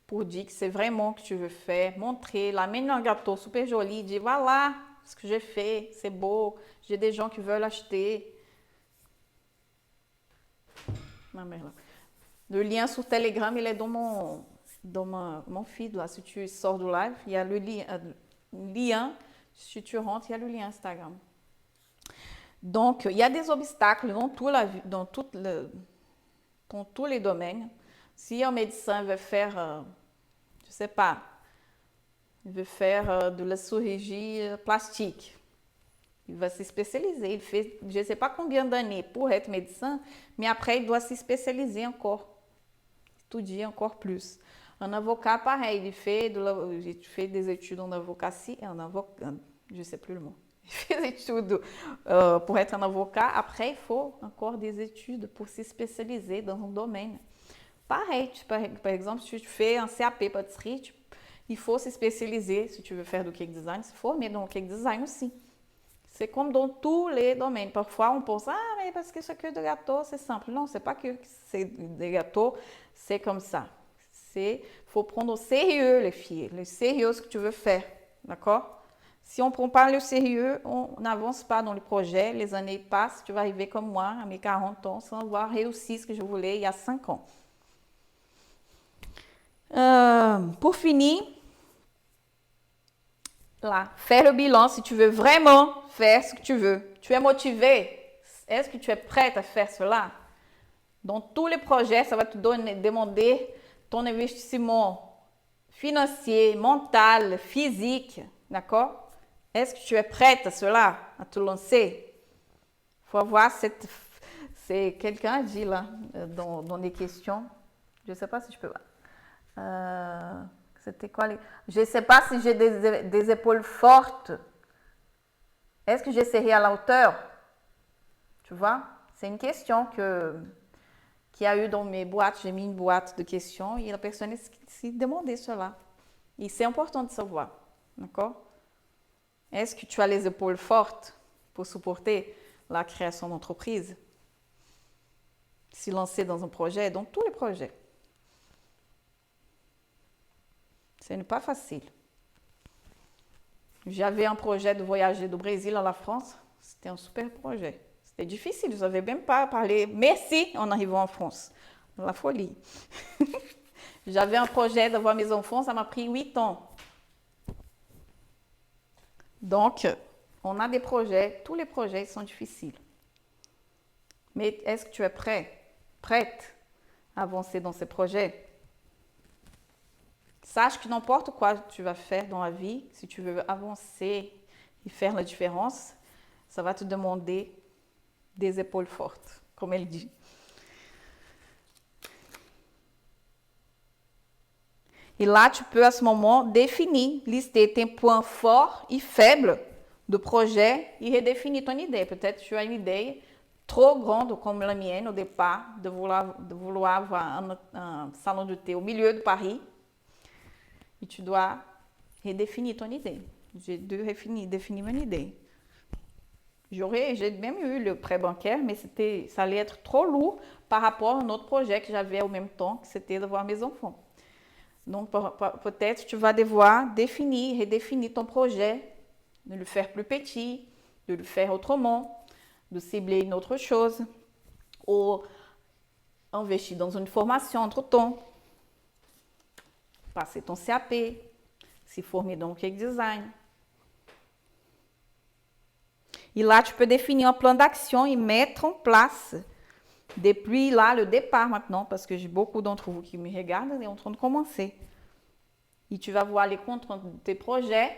pour dire que c'est vraiment que tu veux faire. Montrer, l'amener un gâteau super joli. Dire, voilà ce que j'ai fait, c'est beau. J'ai des gens qui veulent acheter. Ma mère, là. Le lien sur Telegram, il est dans mon feed. Là. Si tu sors du live, il y a le lien. Si tu rentres, il y a le lien Instagram. Donc, il y a des obstacles dans tous les domaines. Si un médecin veut faire, je ne sais pas, il veut faire de la chirurgie plastique, il va se spécialiser. Il fait je ne sais pas combien d'années pour être médecin, mais après, il doit se spécialiser encore, étudier encore plus. Un avocat, pareil, il fait des études en advocacy, je ne sais plus le mot. Il fait des études pour être un avocat. Après, il faut encore des études pour se spécialiser dans un domaine. Pareil, par exemple, si tu fais un CAP pâtisserie, il faut se spécialiser. Si tu veux faire du cake design, se former dans le cake design aussi. C'est comme dans tous les domaines. Parfois, on pense, ah, mais parce que ce que de gâteau, c'est simple. Non, c'est pas que c'est des gâteaux, c'est comme ça. Il faut prendre au sérieux les filles, le sérieux ce que tu veux faire. D'accord? Si on ne prend pas le sérieux, on n'avance pas dans le projet. Les années passent, tu vas arriver comme moi, à mes 40 ans, sans avoir réussi ce que je voulais il y a 5 ans. Pour finir, là, faire le bilan si tu veux vraiment faire ce que tu veux. Tu es motivé. Est-ce que tu es prête à faire cela? Dans tous les projets, ça va te demander ton investissement financier, mental, physique. D'accord? Est-ce que tu es prête à cela, à te lancer? Il faut avoir c'est quelqu'un a dit là, dans les questions. Je ne sais pas si je peux... c'était quoi Je ne sais pas si j'ai des épaules fortes. Est-ce que j'ai serré à la hauteur? Tu vois? C'est une question qu'il y a eu dans mes boîtes. J'ai mis une boîte de questions et la personne s'est demandé cela. Et c'est important de savoir. D'accord? Est-ce que tu as les épaules fortes pour supporter la création d'entreprise? Se lancer dans un projet, dans tous les projets. Ce n'est pas facile. J'avais un projet de voyager du Brésil à la France. C'était un super projet. C'était difficile, je ne savais même pas parler merci en arrivant en France. La folie. J'avais un projet d'avoir mes enfants, ça m'a pris 8 ans. Donc, on a des projets, tous les projets sont difficiles. Mais est-ce que tu es prête à avancer dans ces projets? Sache que n'importe quoi tu vas faire dans la vie, si tu veux avancer et faire la différence, ça va te demander des épaules fortes, comme elle dit. Et là, tu peux à ce moment définir, lister tes points forts et faibles do projet et redéfinir ton idée. Peut-être que tu as une idée trop grande comme la mienne au départ, de vouloir avoir un salon de thé au milieu de Paris. Et tu dois redéfinir ton idée. J'ai dû définir mon idée. J'ai même eu le prêt bancaire, mais ça allait être trop lourd par rapport à un autre projet que j'avais au même temps, que c'était d'avoir mes enfants. Donc, peut-être tu vas devoir redéfinir ton projet, de le faire plus petit, de le faire autrement, de cibler une autre chose, ou investir dans une formation entre-temps, passer ton CAP, se former dans le cake design. Et là, tu peux définir un plan d'action et mettre en place depuis là le départ maintenant, parce que j'ai beaucoup d'entre vous qui me regardent et en train de commencer. Et tu vas voir les contraintes de tes projets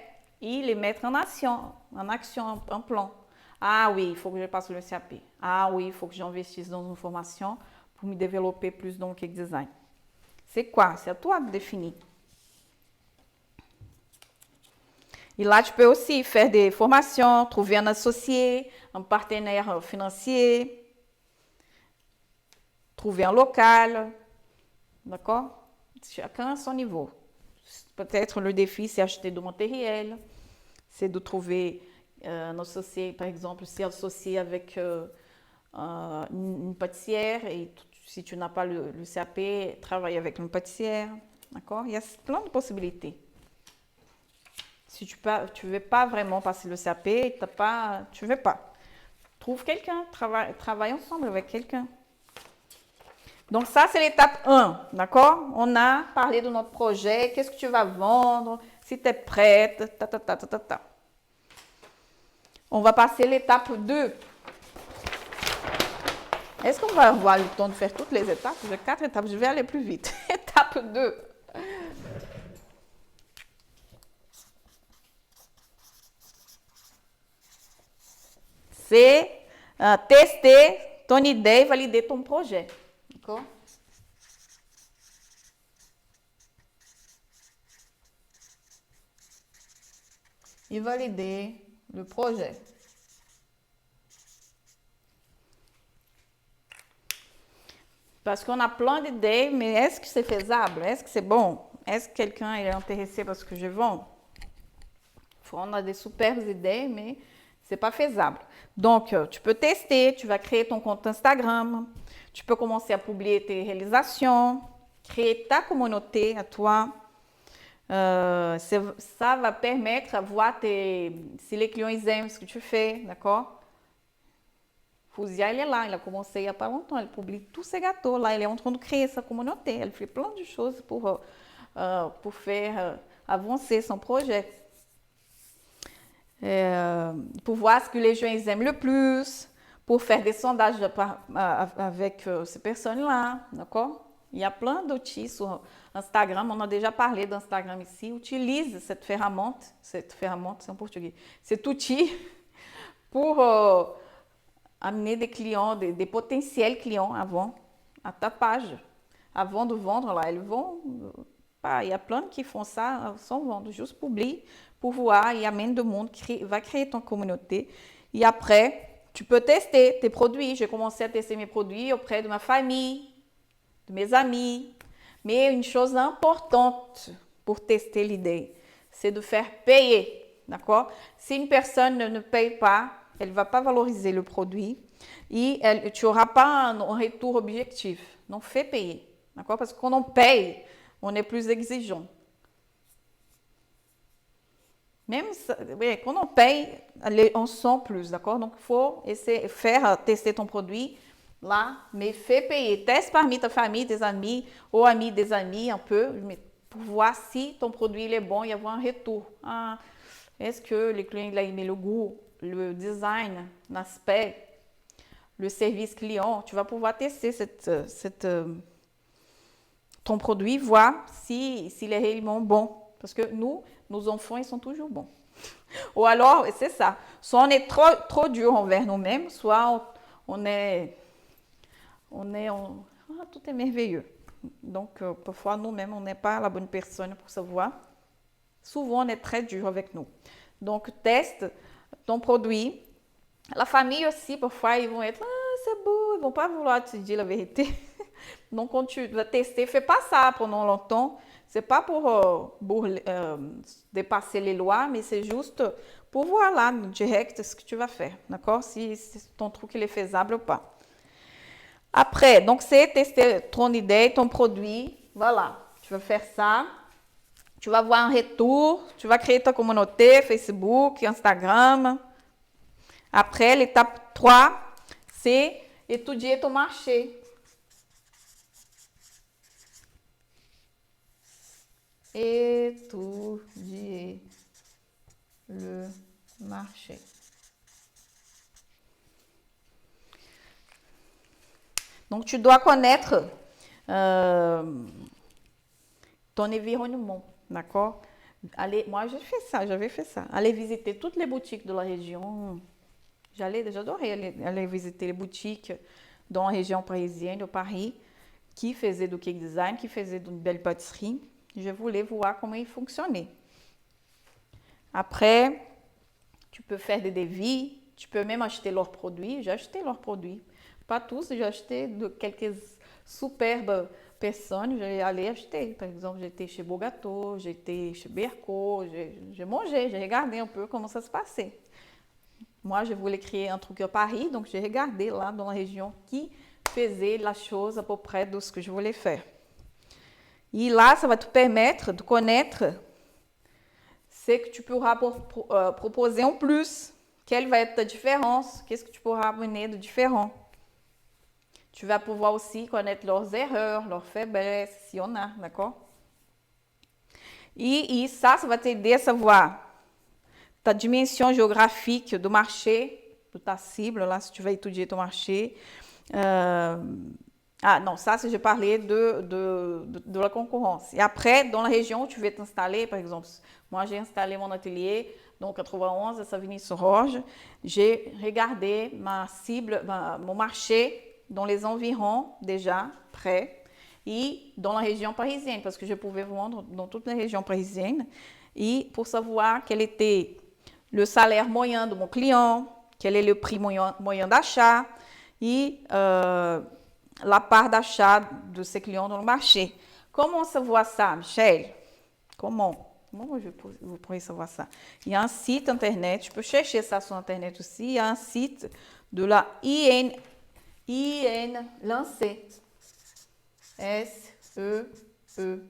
et les mettre en action, en plan. Ah oui, il faut que je passe le CAP. Ah oui, il faut que j'investisse dans une formation pour me développer plus dans le cake design. C'est quoi? C'est à toi de définir. Et là, tu peux aussi faire des formations, trouver un associé, un partenaire financier, trouver un local, d'accord? Chacun à son niveau. Peut-être le défi, c'est acheter du matériel, c'est de trouver un associé, par exemple, s'y associer avec une pâtissière et si tu n'as pas le CAP, travailler avec une pâtissière, d'accord? Il y a plein de possibilités. Si tu ne veux pas vraiment passer le CAP, tu ne veux pas. Trouve quelqu'un, travaille ensemble avec quelqu'un. Donc ça, c'est l'étape 1, d'accord? On a parlé de notre projet, qu'est-ce que tu vas vendre, si tu es prête, On va passer à l'étape 2. Est-ce qu'on va avoir le temps de faire toutes les étapes? J'ai 4 étapes, je vais aller plus vite. Étape 2. C'est tester ton idée et valider ton projet. D'accord? Et valider le projet. Parce qu'on a plein d'idées, mais est-ce que c'est faisable? Est-ce que c'est bon? Est-ce que quelqu'un est intéressé parce que je vends? On a des super idées, mais c'est pas faisable. Donc, tu peux tester, tu vas créer ton compte Instagram, tu peux commencer à publier tes réalisations, créer ta communauté à toi. Ça va permettre de voir si les clients ils aiment ce que tu fais, d'accord? Fousia, ele é lá, il a commencé il n'y a pas longtemps, il publie tous ses gâteaux là, il est en train de créer sa communauté, elle fait plein de choses pour faire avancer son projet. Pour voir ce que les gens ils aiment le plus, pour faire des sondages avec ces personnes-là, d'accord? Il y a plein d'outils sur Instagram, on a déjà parlé d'Instagram ici, utilise cette ferramenta, c'est en portugais, cet outil pour amener des clients, des potentiels clients avant à ta page. Avant de vendre, là, ils vont... il y a plein qui font ça sans vendre, juste publie pour voir et amène du monde, va créer ton communauté. Et après, tu peux tester tes produits. J'ai commencé à tester mes produits auprès de ma famille, de mes amis. Mais une chose importante pour tester l'idée, c'est de faire payer, d'accord? Si une personne ne paye pas, elle ne va pas valoriser le produit et tu n'auras pas un retour objectif. Donc, fais payer, d'accord? Parce que quand on paye, on est plus exigeant. Même quand on paye, on sent plus, d'accord? Donc, il faut essayer faire tester ton produit là, mais fais payer. Teste parmi ta famille, tes amis, ou amis des amis un peu, pour voir si ton produit il est bon et avoir un retour. Est-ce que le client il a aimé le goût, le design, l'aspect, le service client? Tu vas pouvoir tester ton produit, voir s'il est réellement bon. Parce que nos enfants, ils sont toujours bons. Ou alors, c'est ça. Soit on est trop dur envers nous-mêmes, soit tout est merveilleux. Donc, parfois, nous-mêmes, on n'est pas la bonne personne pour savoir. Souvent, on est très dur avec nous. Donc, teste ton produit. La famille aussi, parfois, ils vont être, c'est beau, ils ne vont pas vouloir te dire la vérité. Donc, quand tu vas tester, fais pas ça pendant longtemps. C'est pas pour dépasser les lois, mais c'est juste pour voir là, direct, ce que tu vas faire. D'accord? Si ton truc il est faisable ou pas. Après, donc, c'est tester ton idée, ton produit. Voilà. Tu vas faire ça. Tu vas voir un retour. Tu vas créer ta communauté, Facebook, Instagram. Après, l'étape 3, c'est étudier ton marché. Étudier le marché. Donc, tu dois connaître ton environnement, d'accord? Moi, j'avais fait ça. Aller visiter toutes les boutiques de la région. J'adorais aller visiter les boutiques dans la région parisienne, de Paris, qui faisaient du cake design, qui faisaient de belles pâtisseries. Je voulais voir comment ils fonctionnaient. Après, tu peux faire des devis, tu peux même acheter leurs produits. J'ai acheté leurs produits. Pas tous, j'ai acheté de quelques superbes personnes. J'ai allé acheter. Par exemple, j'étais chez Beau Gâteau, j'étais chez Berco, j'ai mangé, j'ai regardé un peu comment ça se passait. Moi, je voulais créer un truc à Paris, donc j'ai regardé là dans la région qui faisait la chose à peu près de ce que je voulais faire. Et là, ça va te permettre de connaître ce que tu pourras proposer en plus. Quelle va être ta différence? Qu'est-ce que tu pourras amener de différent? Tu vas pouvoir aussi connaître leurs erreurs, leurs faiblesses, s'il y en a, d'accord? Et ça va t'aider à savoir ta dimension géographique do marché, de ta cible, là, si tu vas étudier ton marché. Non, ça, c'est je parlais de la concurrence. Et après, dans la région où tu veux t'installer, par exemple, moi, j'ai installé mon atelier dans 91, à Savigny-sur-Orge. J'ai regardé ma cible, mon marché dans les environs déjà prêt et dans la région parisienne, parce que je pouvais vendre dans toute la région parisienne. Et pour savoir quel était le salaire moyen de mon client, quel est le prix moyen d'achat et la part d'achat de ses clients dans le marché. Comment savoir ça, Michel? Comment vous pourrez savoir ça? Il y a un site internet, tu peux chercher ça sur internet aussi. Il y a un site de la IN lancé. S-E-E.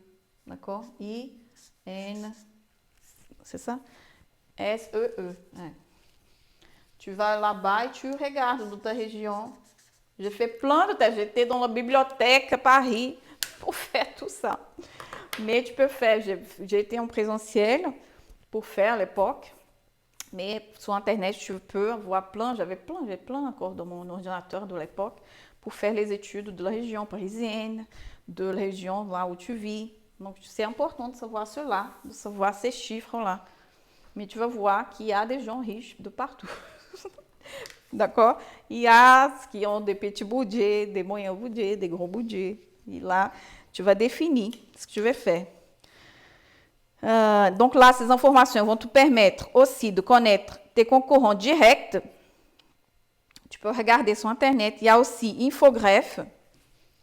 D'accord? I-N. C'est ça? S-E-E. Ouais. Tu vas là-bas et tu regardes dans ta région. J'ai fait plein de tests. J'étais dans la bibliothèque à Paris pour faire tout ça. Mais tu peux faire. J'ai été en présentiel pour faire à l'époque. Mais sur Internet, tu peux voir plein. J'avais plein encore dans mon ordinateur de l'époque pour faire les études de la région parisienne, de la région là où tu vis. Donc, c'est important de savoir cela, de savoir ces chiffres-là. Mais tu vas voir qu'il y a des gens riches de partout. D'accord? Il y a ceux qui ont des petits budgets, des moyens budgets, des gros budgets. Et là, tu vas définir ce que tu veux faire. Donc là, ces informations vont te permettre aussi de connaître tes concurrents directs. Tu peux regarder sur Internet. Il y a aussi Infogreffe.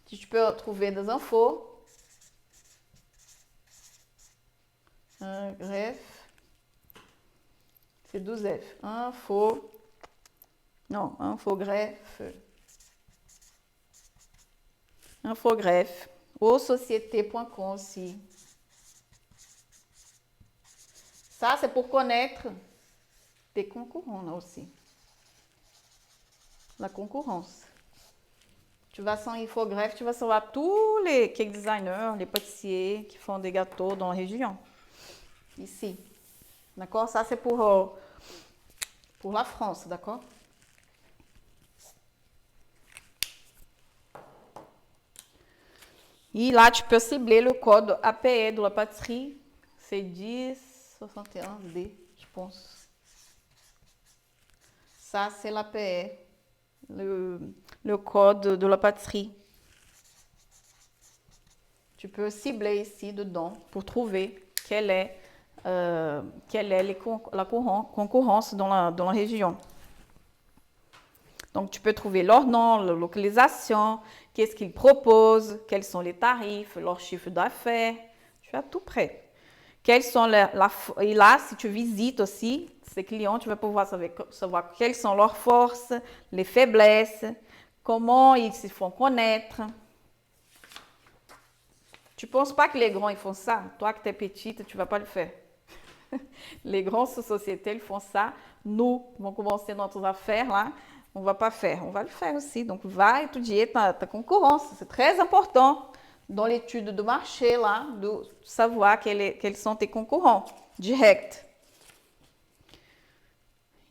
Tu peux trouver des infos. Greffe. C'est 12 F. Infogreffe. Infogreffe. Ou société.com aussi. Ça, c'est pour connaître tes concurrents là aussi. La concurrence. Tu vas sur Infogreffe, tu vas savoir tous les cake designers, les pâtissiers qui font des gâteaux dans la région. Ici. D'accord? Ça, c'est pour la France, d'accord? Et là, tu peux cibler le code APE de la pâtisserie. C'est 1061D, je pense. Ça, c'est l'APE, le code de la pâtisserie. Tu peux cibler ici dedans pour trouver quelle est la concurrence dans la région. Donc, tu peux trouver leur nom, leur localisation, qu'est-ce qu'ils proposent, quels sont les tarifs, leur chiffre d'affaires. Tu as tout prêt. Quels sont et là, si tu visites aussi ces clients, tu vas pouvoir savoir quelles sont leurs forces, les faiblesses, comment ils se font connaître. Tu ne penses pas que les grands, ils font ça? Toi, que tu es petite, tu ne vas pas le faire. Les grands sociétés, ils font ça. Nous, vont commencer notre affaire là. On ne va pas faire. On va le faire aussi. Donc, va étudier ta concurrence. C'est très important dans l'étude de marché là, de savoir quels sont tes concurrents directs.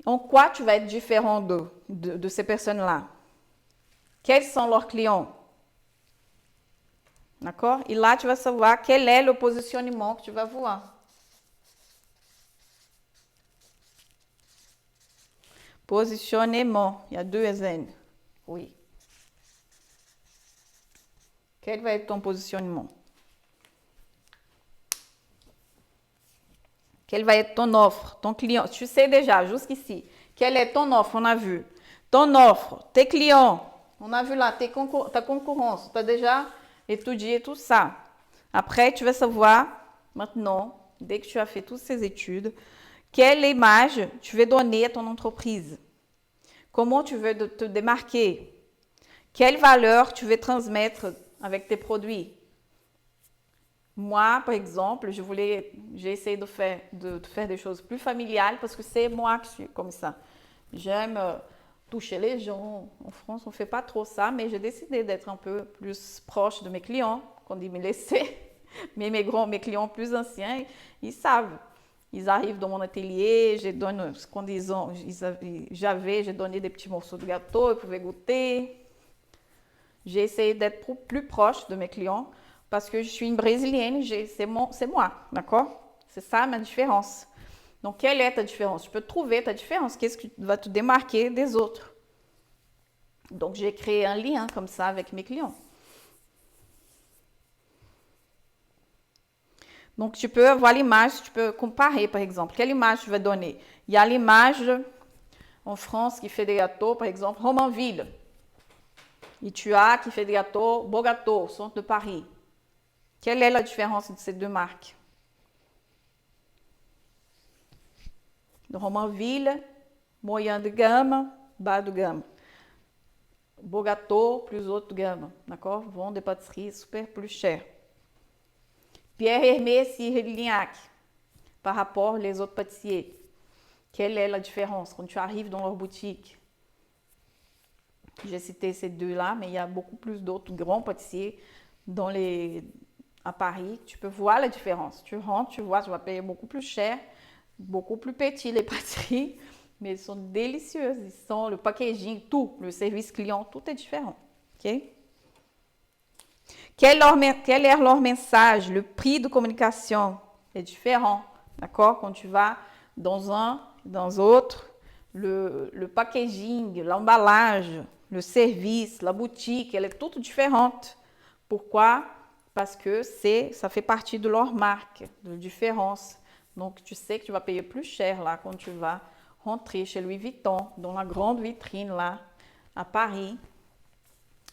En quoi tu vas être différent de ces personnes-là? Quels sont leurs clients? D'accord? Et là, tu vas savoir quel est le positionnement que tu vas voir. Positionnement, il y a deux N. Oui. Quel va être ton positionnement? Quelle va être ton offre, ton client? Tu sais déjà, jusqu'ici. Quelle est ton offre? On a vu. Ton offre, tes clients. On a vu là, ta concurrence. Tu as déjà étudié tout ça. Après, tu vas savoir, maintenant, dès que tu as fait toutes ces études, quelle image tu veux donner à ton entreprise. Comment tu veux te démarquer. Quelle valeur tu veux transmettre avec tes produits. Moi, par exemple, j'ai essayé de faire des choses plus familiales parce que c'est moi qui suis comme ça. J'aime toucher les gens. En France, on ne fait pas trop ça, mais j'ai décidé d'être un peu plus proche de mes clients quand ils me laissaient. Mais mes clients plus anciens, ils savent. Ils arrivent dans mon atelier, j'ai donné des petits morceaux de gâteau, ils pouvaient goûter. J'ai essayé d'être plus proche de mes clients parce que je suis une brésilienne, c'est moi, d'accord? C'est ça ma différence. Donc, quelle est ta différence? Tu peux trouver ta différence. Qu'est-ce qui va te démarquer des autres? Donc, j'ai créé un lien comme ça avec mes clients. Donc, tu peux avoir l'image, tu peux comparer, par exemple. Quelle image tu vas donner? Il y a l'image en France qui fait des gâteaux, par exemple, Romainville. Et tu as qui fait des gâteaux, Beau Gâteau, centre de Paris. Quelle est la différence de ces deux marques? De Romainville, moyen de gamme, bas de gamme. Beau Gâteau, plus haute de gamme. D'accord? Vont des pâtisseries super plus chères. Pierre Hermé, Cyril Lignac, par rapport aux autres pâtissiers. Quelle est la différence quand tu arrives dans leur boutique? J'ai cité ces deux-là, mais il y a beaucoup plus d'autres grands pâtissiers à Paris. Tu peux voir la différence. Tu rentres, tu vois, tu vas payer beaucoup plus cher, beaucoup plus petit les pâtisseries, mais elles sont délicieuses. Le packaging, tout, le service client, tout est différent. Ok? Quel est leur message? Le prix de communication est différent. D'accord? Quand tu vas dans un, dans autre, le packaging, l'emballage, le service, la boutique, elle est toute différente. Pourquoi? Parce que ça fait partie de leur marque, de différence. Donc, tu sais que tu vas payer plus cher là quand tu vas rentrer chez Louis Vuitton, dans la grande vitrine là, à Paris.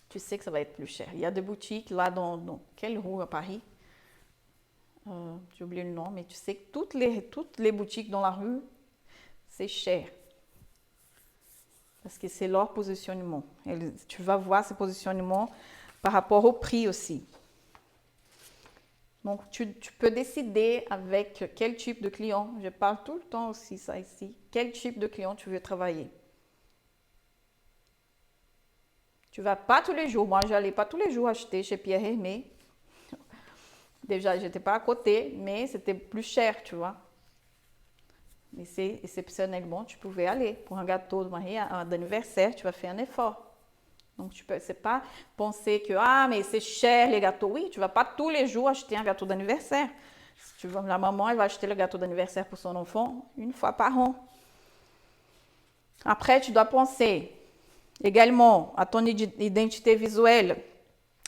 Tu sais que ça va être plus cher. Il y a des boutiques là dans quelle rue à Paris? J'ai oublié le nom, mais tu sais que toutes les boutiques dans la rue, c'est cher. Parce que c'est leur positionnement. Tu vas voir ce positionnement par rapport au prix aussi. Donc, tu peux décider avec quel type de client. Je parle tout le temps aussi ça ici. Quel type de client tu veux travailler. Tu ne vas pas tous les jours. Moi, je n'allais pas tous les jours acheter chez Pierre Hermé. Déjà, je n'étais pas à côté, mais c'était plus cher, tu vois. Mais c'est exceptionnellement, tu pouvais aller. Pour un gâteau d'anniversaire, tu vas faire un effort. Donc, tu peux, c'est pas penser que, mais c'est cher les gâteaux. Oui, tu ne vas pas tous les jours acheter un gâteau d'anniversaire. La maman, elle va acheter le gâteau d'anniversaire pour son enfant une fois par an. Après, tu dois penser également à ton identité visuelle,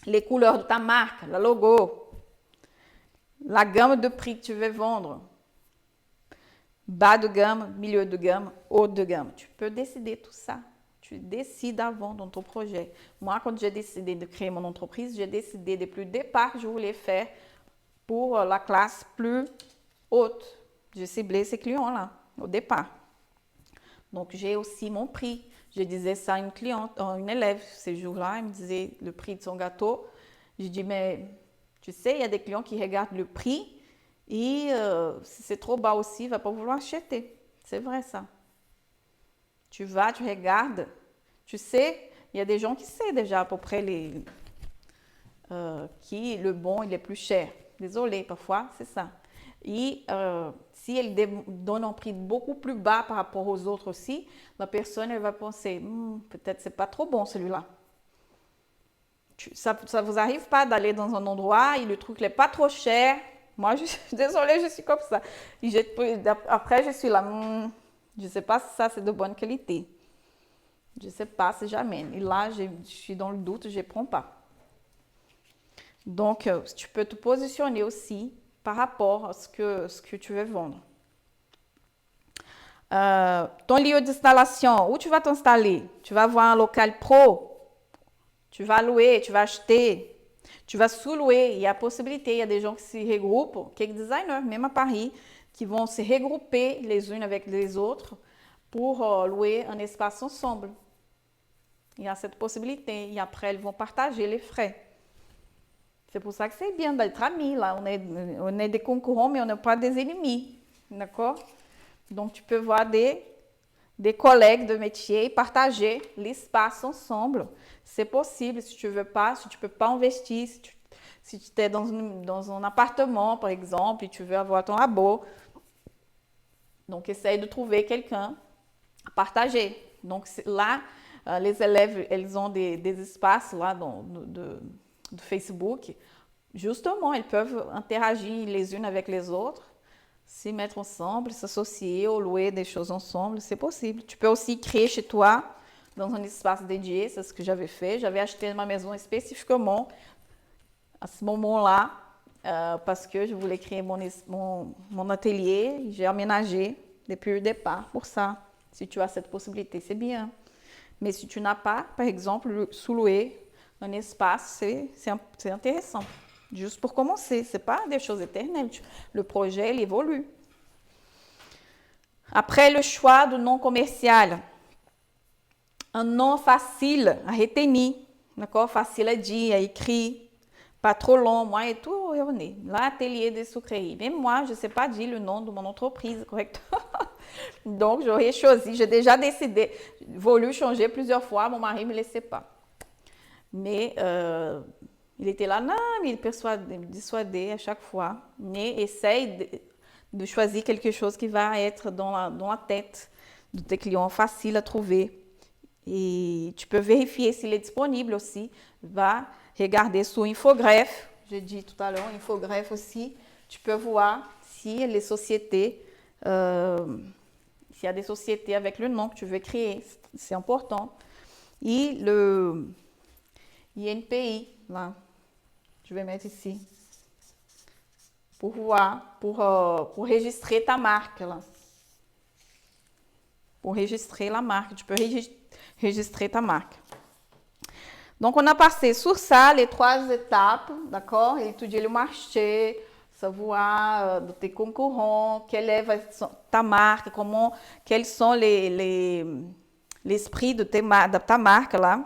les couleurs de ta marque, le logo, la gamme de prix que tu veux vendre. Bas de gamme, milieu de gamme, haut de gamme. Tu peux décider tout ça. Tu décides avant dans ton projet. Moi, quand j'ai décidé de créer mon entreprise, j'ai décidé depuis le départ que je voulais faire pour la classe plus haute. J'ai ciblé ces clients-là au départ. Donc, j'ai aussi mon prix. Je disais ça à une élève ces jours-là. Elle me disait le prix de son gâteau. Je dis, mais tu sais, il y a des clients qui regardent le prix et si c'est trop bas aussi, il ne va pas vouloir acheter. C'est vrai ça. Tu vas, tu regardes. Tu sais, il y a des gens qui savent déjà à peu près le bon, il est plus cher. Désolée, parfois, c'est ça. Et si elle donne un prix beaucoup plus bas par rapport aux autres aussi, la personne elle va penser, peut-être c'est pas trop bon celui-là. Ça ne vous arrive pas d'aller dans un endroit et le truc n'est pas trop cher. Moi, je suis désolée, je suis comme ça. Après, je suis là, je ne sais pas si ça c'est de bonne qualité. Je ne sais pas si jamais. Et là, je suis dans le doute, je ne prends pas. Donc, tu peux te positionner aussi par rapport à ce que tu veux vendre. Ton lieu d'installation, où tu vas t'installer? Tu vas avoir un local pro, tu vas louer, tu vas acheter, tu vas sous-louer. Il y a possibilité, il y a des gens qui se regroupent, cake designers, même à Paris, qui vont se regrouper les unes avec les autres pour louer un espace ensemble. Il y a cette possibilité et après, ils vont partager les frais. C'est pour ça que c'est bien d'être amis, là. On est des concurrents, mais on n'est pas des ennemis, d'accord? Donc, tu peux voir des collègues de métier et partager l'espace ensemble. C'est possible si tu veux pas, si tu peux pas investir, si tu es dans un appartement, par exemple, et tu veux avoir ton labo. Donc, essaye de trouver quelqu'un à partager. Donc, là, les élèves, ils ont des espaces là de Facebook. Justement, ils peuvent interagir les unes avec les autres, se mettre ensemble, s'associer ou louer des choses ensemble, c'est possible. Tu peux aussi créer chez toi, dans un espace dédié, c'est ce que j'avais fait. J'avais acheté ma maison spécifiquement à ce moment-là, parce que je voulais créer mon atelier. J'ai aménagé depuis le départ pour ça. Si tu as cette possibilité, c'est bien. Mais si tu n'as pas, par exemple, sous-louer un espace, c'est intéressant. Juste pour commencer, ce n'est pas des choses éternelles. Le projet, il évolue. Après, le choix du nom commercial. Un nom facile à retenir, d'accord? Facile à dire, à écrire, pas trop long. Moi, et tout revenir. L'atelier des sucreries. Même moi, je ne sais pas dire le nom de mon entreprise correctement. Donc, j'aurais choisi. J'ai déjà décidé, voulu changer plusieurs fois. Mon mari ne me laissait pas. Mais il était là, non, mais il dissuadait à chaque fois. Mais essaye de choisir quelque chose qui va être dans la tête de tes clients, facile à trouver. Et tu peux vérifier s'il est disponible aussi. Va regarder sur infogreffe. J'ai dit tout à l'heure, infogreffe aussi. Tu peux voir si les sociétés, s'il y a des sociétés avec le nom que tu veux créer. C'est important. Et le INPI, là, je vais mettre ici, pour voir, pour enregistrer ta marque, là. Pour enregistrer la marque, tu peux enregistrer ta marque. Donc, on a passé sur ça, les 3 étapes, d'accord? Étudier le marché, savoir de tes concurrents, quelle est ta marque, quels sont l'esprit de ta marque, là.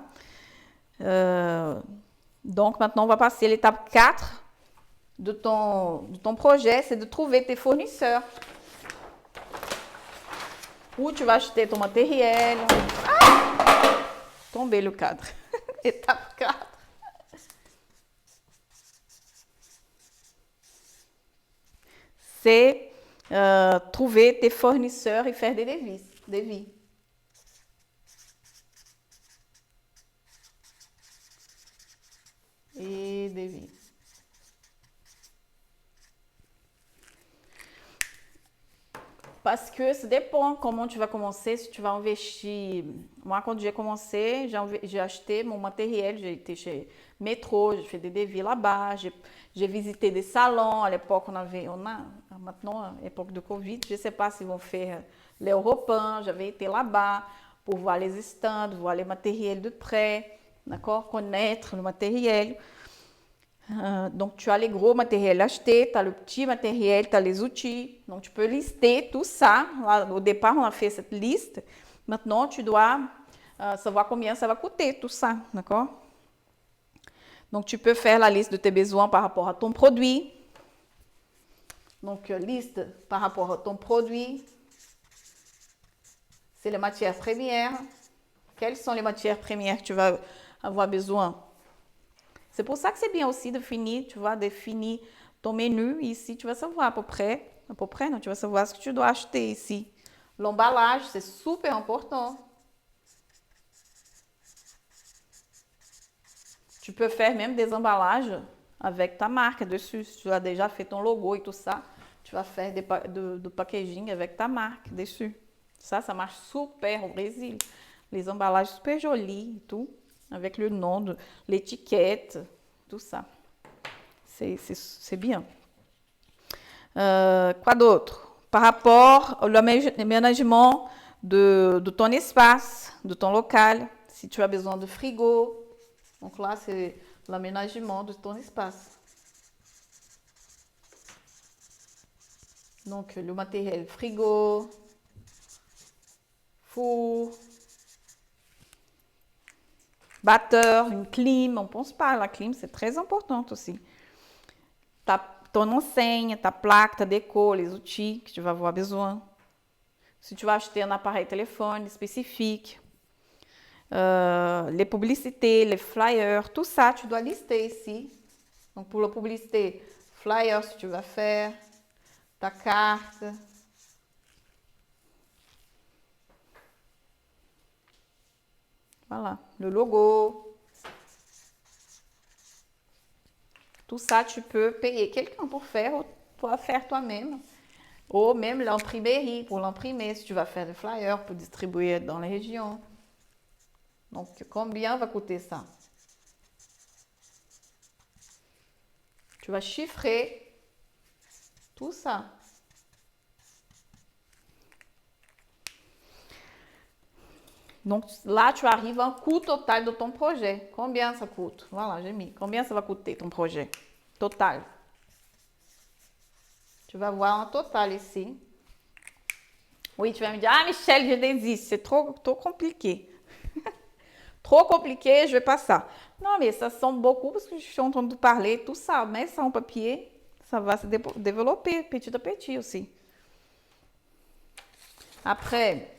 Donc, maintenant, on va passer à l'étape 4 de ton projet, c'est de trouver tes fournisseurs. Où tu vas acheter ton matériel. Tomber le cadre. Étape 4. C'est trouver tes fournisseurs et faire des devis. Et devis. Parce que ça dépend comment tu vas commencer, si tu vas investir. Moi, quand j'ai commencé, j'ai acheté mon matériel, j'ai été chez Métro, j'ai fait des devis là-bas, j'ai visité des salons. À l'époque, maintenant, à l'époque de Covid, je ne sais pas s'ils vont faire l'Europain. J'avais été là-bas pour voir les stands, voir les matériels de près, d'accord, connaître le matériel. Donc, tu as les gros matériels achetés, tu as le petit matériel, tu as les outils. Donc, tu peux lister tout ça. Là, au départ, on a fait cette liste. Maintenant, tu dois savoir combien ça va coûter, tout ça. D'accord? Donc, tu peux faire la liste de tes besoins par rapport à ton produit. Donc, liste par rapport à ton produit. C'est les matières premières. Quelles sont les matières premières que tu vas avoir besoin? C'est pour ça que c'est bien aussi de définir ton menu. Ici, tu vas savoir à peu près, non, tu vas savoir ce que tu dois acheter ici. L'emballage, c'est super important. Tu peux faire même des emballages avec ta marque dessus. Si tu as déjà fait ton logo et tout ça, tu vas faire de packaging avec ta marque dessus. Ça marche super au Brésil. Les emballages super jolis et tout, avec le nom, l'étiquette, tout ça. C'est bien. Quoi d'autre? Par rapport au aménagement de ton espace, de ton local, si tu as besoin de frigo, donc là, c'est l'aménagement de ton espace. Donc, le matériel frigo, four, batteur, une clim. On ne pense pas à la clim, c'est très important aussi. Ton enseigne, ta plaque, ta déco, les outils que tu vas avoir besoin. Si tu vas acheter un appareil téléphone spécifique, les publicités, les flyers, tout ça, tu dois lister ici. Donc, pour la publicité, flyers, si tu vas faire, ta carte. Voilà, le logo. Tout ça, tu peux payer quelqu'un pour faire, ou toi faire toi-même. Ou même l'imprimerie, pour l'imprimer, si tu vas faire des flyers pour distribuer dans les régions. Donc, combien va coûter ça? Tu vas chiffrer tout ça. Donc, là, tu arrives à un coût total de ton projet. Combien ça coûte? Voilà, j'ai mis. Combien ça va coûter ton projet? Total. Tu vas voir un total ici. Oui, tu vas me dire, ah, Michel, je désiste. C'est trop compliqué. Trop compliqué, je vais pas ça. Non, mais ça semble beaucoup parce que je suis en train de parler, tout ça. Mais ça en papier, ça va se développer petit à petit aussi. Après,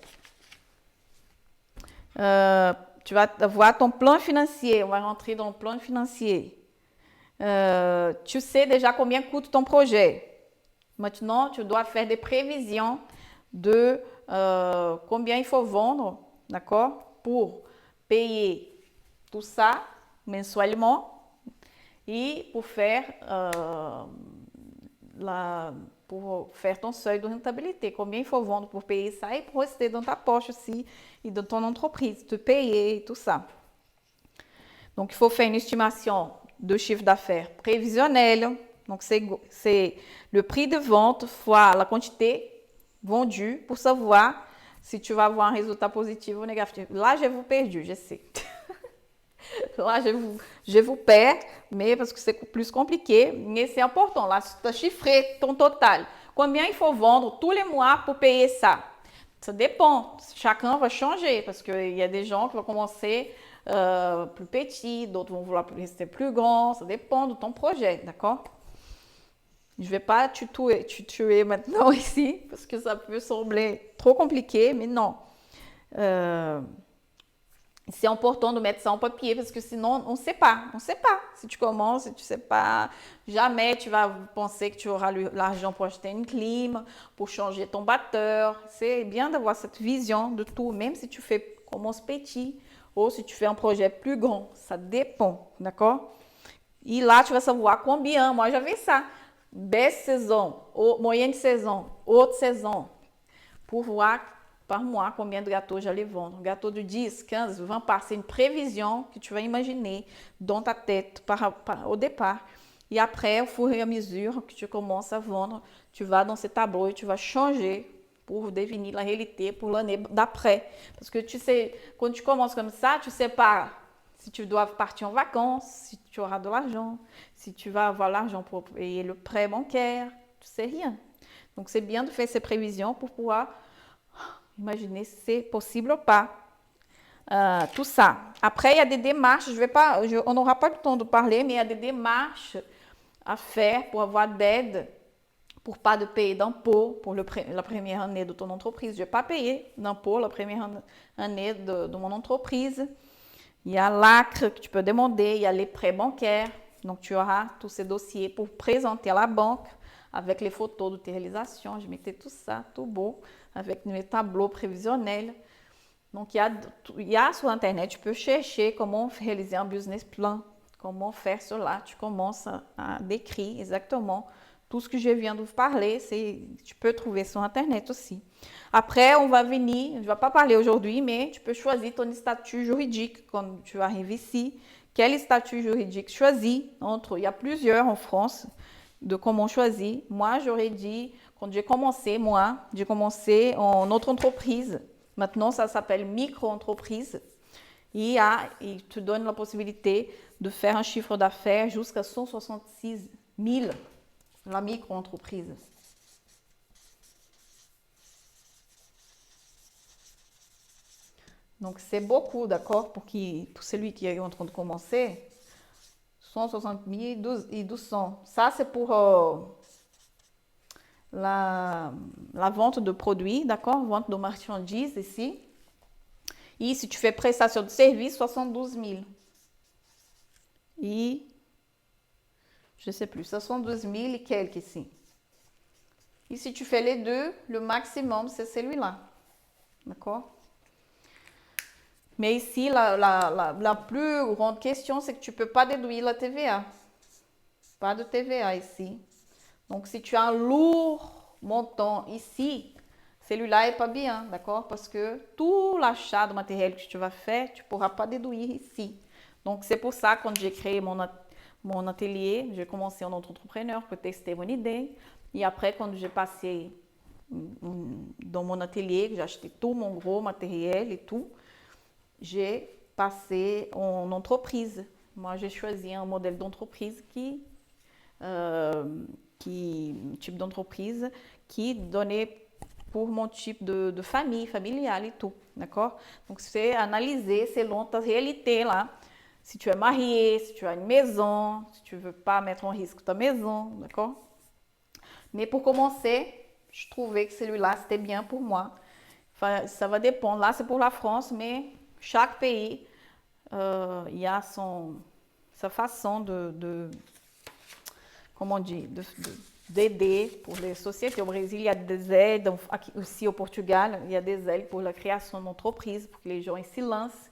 tu vas voir ton plan financier. On va rentrer dans le plan financier. Tu sais déjà combien coûte ton projet. Maintenant, tu dois faire des prévisions de combien il faut vendre, d'accord, pour payer tout ça mensuellement et pour faire ton seuil de rentabilité. Combien il faut vendre pour payer ça et pour rester dans ta poche aussi et dans ton entreprise, te payer et tout ça. Donc, il faut faire une estimation de chiffre d'affaires prévisionnel. Donc, c'est le prix de vente fois la quantité vendue pour savoir si tu vas avoir un résultat positif ou négatif. Là, je vous perdu, je sais. Là, je vous perds, mais parce que c'est plus compliqué, mais c'est important. Là, tu as chiffré ton total. Combien il faut vendre tous les mois pour payer ça? Ça dépend. Chacun va changer parce qu'il y a des gens qui vont commencer plus petit, d'autres vont vouloir rester plus grand. Ça dépend de ton projet, d'accord? Je ne vais pas tuer maintenant ici parce que ça peut sembler trop compliqué, mais non. C'est important de mettre ça en papier parce que sinon, on ne sait pas. On ne sait pas. Si tu commences et tu ne sais pas, jamais tu vas penser que tu auras l'argent pour acheter une clim, pour changer ton batteur. C'est bien d'avoir cette vision de tout, même si tu commences petit ou si tu fais un projet plus grand. Ça dépend, d'accord? Et là, tu vas savoir combien. Moi, j'avais ça. Baisse saison, moyenne saison, haute saison, pour voir par mois combien de gâteaux j'allais vendre. Un gâteau de 10, 15, 20 parts, c'est une prévision que tu vas imaginer dans ta tête au départ. Et après, au fur et à mesure que tu commences à vendre, tu vas dans ce tableau et tu vas changer pour définir la réalité pour l'année d'après. Parce que tu sais, quand tu commences comme ça, tu ne sais pas si tu dois partir en vacances, si tu auras de l'argent, si tu vas avoir l'argent pour payer le prêt bancaire, tu ne sais rien. Donc, c'est bien de faire ces prévisions pour pouvoir imaginer si c'est possible ou pas. Tout ça. Après, il y a des démarches, on n'aura pas le temps de parler, mais il y a des démarches à faire pour avoir d'aide, pour pas de payer d'impôts pour la première année de ton entreprise. Je ne vais pas payer d'impôts la première année de mon entreprise. Il y a l'ACRE que tu peux demander, il y a les prêts bancaires. Donc, tu auras tous ces dossiers pour présenter à la banque avec les photos de tes réalisations. Je mettais tout ça, tout beau, avec mes tableaux prévisionnels. Donc, il y a sur Internet, tu peux chercher comment réaliser un business plan, comment faire cela. Tu commences à décrire exactement tout ce que je viens de vous parler. Tu peux trouver sur Internet aussi. Après, on va venir, je ne vais pas parler aujourd'hui, mais tu peux choisir ton statut juridique quand tu arrives ici. Quel statut juridique choisir entre, il y a plusieurs en France, de comment choisir. Moi, j'aurais dit, quand j'ai commencé en autre entreprise. Maintenant, ça s'appelle micro-entreprise. Il te donne la possibilité de faire un chiffre d'affaires jusqu'à 166 000, la micro-entreprise. Donc, c'est beaucoup, d'accord, pour celui qui est en train de commencer. 160 000 et 200. Ça, c'est pour la vente de produits, d'accord, vente de marchandises ici. Et si tu fais prestation de service, 72 000. Et, je ne sais plus, 72 000 et quelques ici. Et si tu fais les deux, le maximum, c'est celui-là. D'accord? Mais ici, la plus grande question, c'est que tu ne peux pas déduire la TVA. Pas de TVA ici. Donc, si tu as un lourd montant ici, celui-là n'est pas bien, d'accord? Parce que tout l'achat de matériel que tu vas faire, tu ne pourras pas déduire ici. Donc, c'est pour ça, quand j'ai créé mon atelier, j'ai commencé en entrepreneur pour tester mon idée. Et après, quand j'ai passé dans mon atelier, que j'ai acheté tout mon gros matériel et tout, j'ai passé en entreprise. Moi, j'ai choisi un modèle d'entreprise type d'entreprise qui donnait pour mon type de famille, familiale et tout, d'accord? Donc, c'est analyser selon ta réalité là. Si tu es marié, si tu as une maison, si tu ne veux pas mettre en risque ta maison, d'accord? Mais pour commencer, je trouvais que celui-là, c'était bien pour moi. Enfin, ça va dépendre. Là, c'est pour la France, mais chaque pays, il y a sa façon comment on dit, d'aider pour les sociétés. Au Brésil, il y a des aides, aqui, aussi au Portugal, il y a des aides pour la création d'entreprises, pour que les gens se lancent.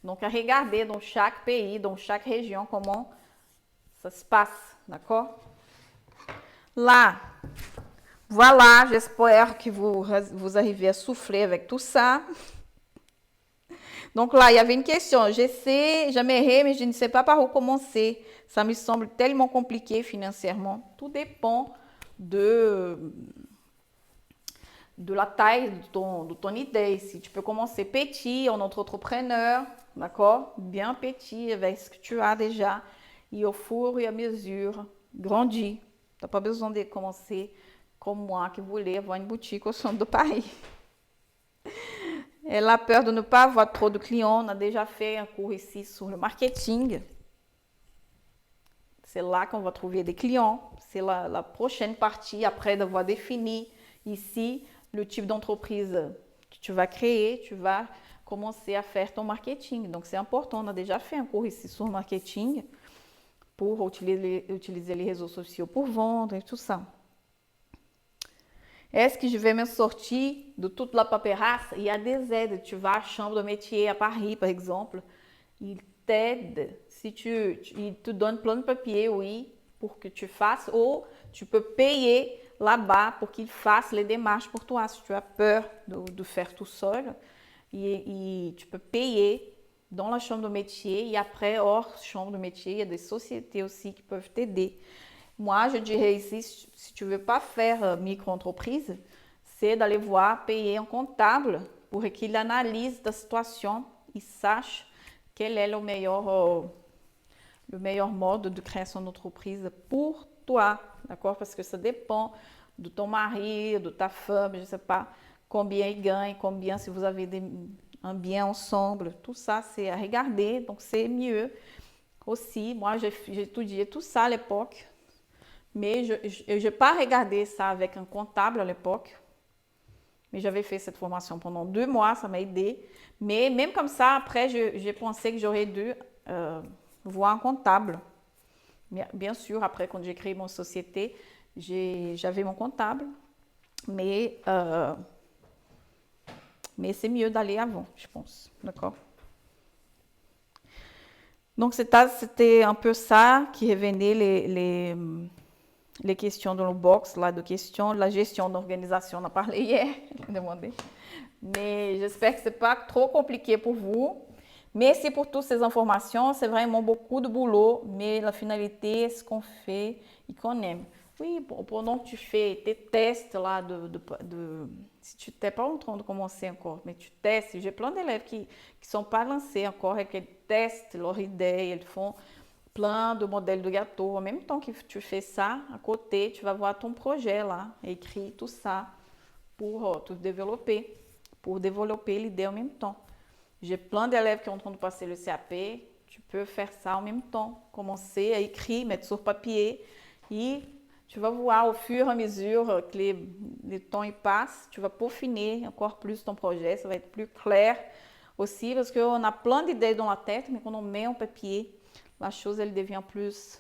Donc, à regarder dans chaque pays, dans chaque région, comment ça se passe, d'accord? Là, voilà, j'espère que vous arrivez à souffler avec tout ça. Donc là, il y avait une question. J'aimerais, mais je ne sais pas par où commencer. Ça me semble tellement compliqué financièrement. Tout dépend de la taille de ton idée. Si tu peux commencer petit en entrepreneur, d'accord? Bien petit avec ce que tu as déjà. Et au fur et à mesure, grandir. Tu n'as pas besoin de commencer comme moi qui voulais avoir une boutique au centre de Paris. Elle a peur de ne pas avoir trop de clients. On a déjà fait un cours ici sur le marketing. C'est là qu'on va trouver des clients. C'est la prochaine partie après d'avoir défini ici le type d'entreprise que tu vas créer. Tu vas commencer à faire ton marketing. Donc, c'est important. On a déjà fait un cours ici sur le marketing pour utiliser les réseaux sociaux pour vendre et tout ça. Est-ce que je vais me sortir de toute la paperasse? Il y a des aides. Tu vas à la chambre de métier à Paris, par exemple. Ils t'aident. Ils te donnent plein de papiers, oui, pour que tu fasses. Ou tu peux payer là-bas pour qu'ils fassent les démarches pour toi. Si tu as peur de faire tout seul, et tu peux payer dans la chambre de métier. Et après, hors chambre de métier, il y a des sociétés aussi qui peuvent t'aider. Moi, je dirais ici, si tu ne veux pas faire micro-entreprise, c'est d'aller voir, payer un comptable pour qu'il analyse ta situation et sache quel est le meilleur mode de création d'entreprise pour toi, d'accord? Parce que ça dépend de ton mari, de ta femme, je ne sais pas combien ils gagnent, combien si vous avez un bien ensemble, tout ça, c'est à regarder, donc c'est mieux aussi. Moi, j'ai étudié tout ça à l'époque. Mais je n'ai pas regardé ça avec un comptable à l'époque. Mais j'avais fait cette formation pendant 2 mois, ça m'a aidé. Mais même comme ça, après, j'ai pensé que j'aurais dû voir un comptable. Bien sûr, après, quand j'ai créé mon société, j'avais mon comptable. Mais c'est mieux d'aller avant, je pense. D'accord? Donc, c'était un peu ça qui revenait les questions dans le box, là, de questions, la gestion d'organisation, on a parlé hier, demandé. Mais j'espère que ce n'est pas trop compliqué pour vous. Merci pour toutes ces informations, c'est vraiment beaucoup de boulot, mais la finalité, c'est ce qu'on fait et qu'on aime. Oui, pendant que tu fais tes tests là, si tu n'es pas en train de commencer encore, mais tu testes, j'ai plein d'élèves qui ne sont pas lancés encore et qui testent leur idée, ils font plein de modèles de gâteau. En même temps que tu fais ça, à côté, tu vas voir ton projet là, écrit tout ça pour te développer, l'idée en même temps. J'ai plein d'élèves qui sont en train de passer le CAP. Tu peux faire ça en même temps. Commencer à écrire, mettre sur papier. Et tu vas voir au fur et à mesure que les temps y passent, tu vas peaufiner encore plus ton projet. Ça va être plus clair aussi parce qu'on a plein d'idées dans la tête, mais quand on met en papier, la chose elle devient plus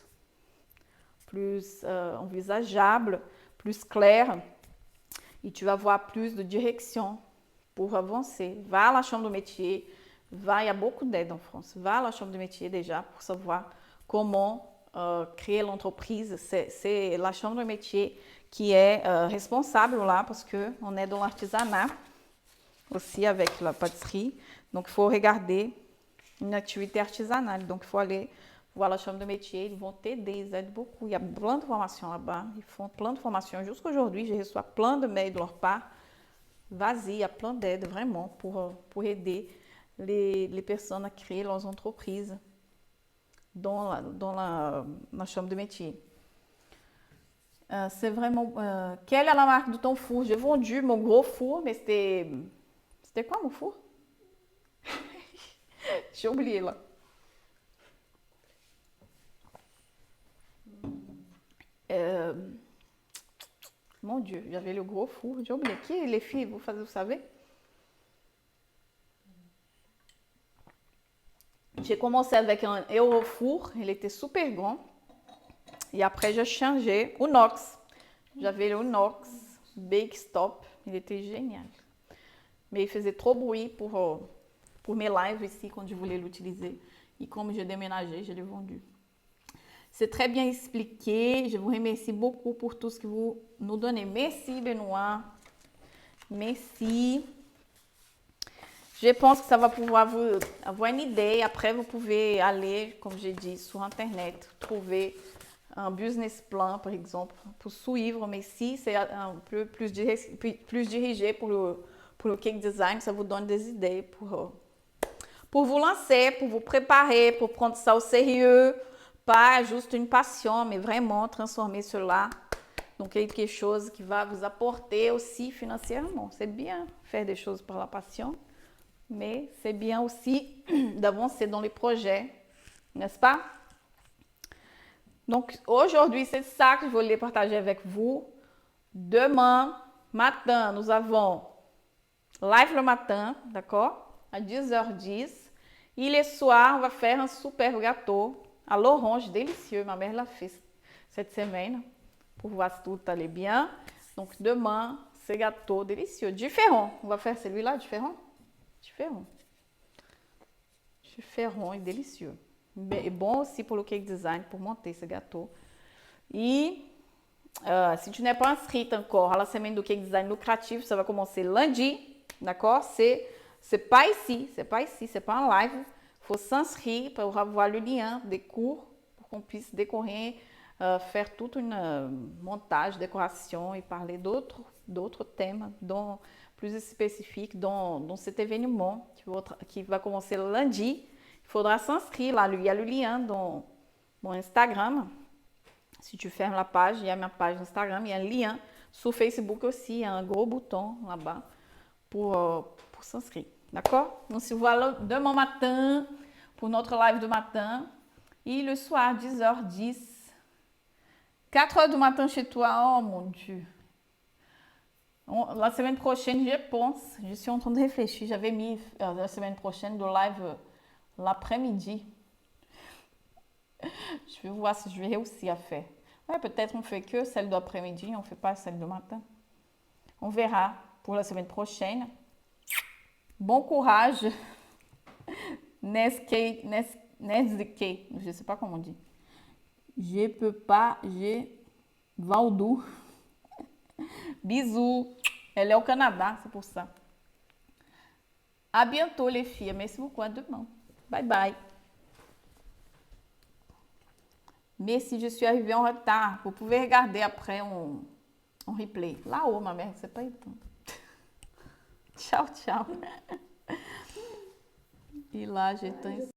envisageable, plus claire. Et tu vas voir plus de direction pour avancer. Va à la chambre de métier, il y a beaucoup d'aide en France. Va à la chambre de métier déjà pour savoir comment créer l'entreprise. C'est la chambre de métier qui est responsable là parce qu'on est dans l'artisanat aussi avec la pâtisserie. Donc, il faut regarder une activité artisanale. Donc, il faut aller voir la chambre de métier. Ils vont t'aider, ils aident beaucoup. Il y a plein de formations là-bas. Ils font plein de formations. Jusqu'à aujourd'hui, je reçois plein de mails de leur part. Vas-y, il y a plein d'aides vraiment pour aider les personnes à créer leurs entreprises dans la chambre de métier. C'est vraiment... quelle est la marque de ton four? J'ai vendu mon gros four, mais c'était... C'était quoi mon four? J'ai oublié là. Mon Dieu, j'avais le gros four. J'ai oublié. Qui les filles, vous savez? J'ai commencé avec un Eurofour, il était super grand. Et après, j'ai changé au Knox. J'avais le Knox Bake Stop, il était génial. Mais il faisait trop bruit pour mes lives ici, quand je voulais l'utiliser. Et comme j'ai déménagé, je l'ai vendu. C'est très bien expliqué. Je vous remercie beaucoup pour tout ce que vous nous donnez. Merci, Benoît. Merci. Je pense que ça va pouvoir vous avoir une idée. Après, vous pouvez aller, comme j'ai dit, sur Internet, trouver un business plan, par exemple, pour suivre. Mais si c'est un peu plus dirigé pour le cake design, ça vous donne des idées pour vous lancer, pour vous préparer, pour prendre ça au sérieux. Pas juste une passion, mais vraiment transformer cela dans quelque chose qui va vous apporter aussi financièrement. C'est bien faire des choses par la passion, mais c'est bien aussi d'avancer dans les projets, n'est-ce pas? Donc, aujourd'hui, c'est ça que je voulais partager avec vous. Demain matin, nous avons live le matin, d'accord? À 10h10. Et le soir, on va faire un super gâteau à l'orange délicieux. Ma mère l'a fait cette semaine pour voir si tout allait bien. Donc, demain, ce gâteau délicieux, différent. On va faire celui-là différent. Différent et délicieux. Et bon aussi pour le cake design, pour monter ce gâteau. Et si tu n'es pas inscrite encore à la semaine do cake design lucratif, ça va commencer lundi, d'accord? C'est pas ici, c'est pas en live. Il faut s'inscrire pour avoir le lien des cours pour qu'on puisse décorer, faire toute une montage, décoration et parler d'autres thèmes plus spécifiques dans cet événement qui va commencer lundi. Il faudra s'inscrire là, il y a le lien dans mon Instagram. Si tu fermes la page, il y a ma page Instagram, il y a un lien. Sur Facebook aussi, il y a un gros bouton là-bas pour s'inscrire. D'accord? On se voit demain matin pour notre live de matin. Et le soir, 10h10. 4h du matin chez toi. Oh mon Dieu. La semaine prochaine, je pense, je suis en train de réfléchir. J'avais mis la semaine prochaine de live l'après-midi. Je vais voir si je vais réussir à faire. Ouais, peut-être on fait que celle de l'après-midi, on ne fait pas celle de matin. On verra pour la semaine prochaine. Bon courage. Nezike, je ne sais pas comment on dit. Je peux pas, j'ai Valdo. Bisous. Elle est au Canada, c'est pour ça. À bientôt les filles. Merci beaucoup. À demain. Bye bye. Merci, je suis arrivée en retard. Vous pouvez regarder après en replay. Là-haut, ma mère, c'est pas étonnant. Tchau, tchau. E lá, gente,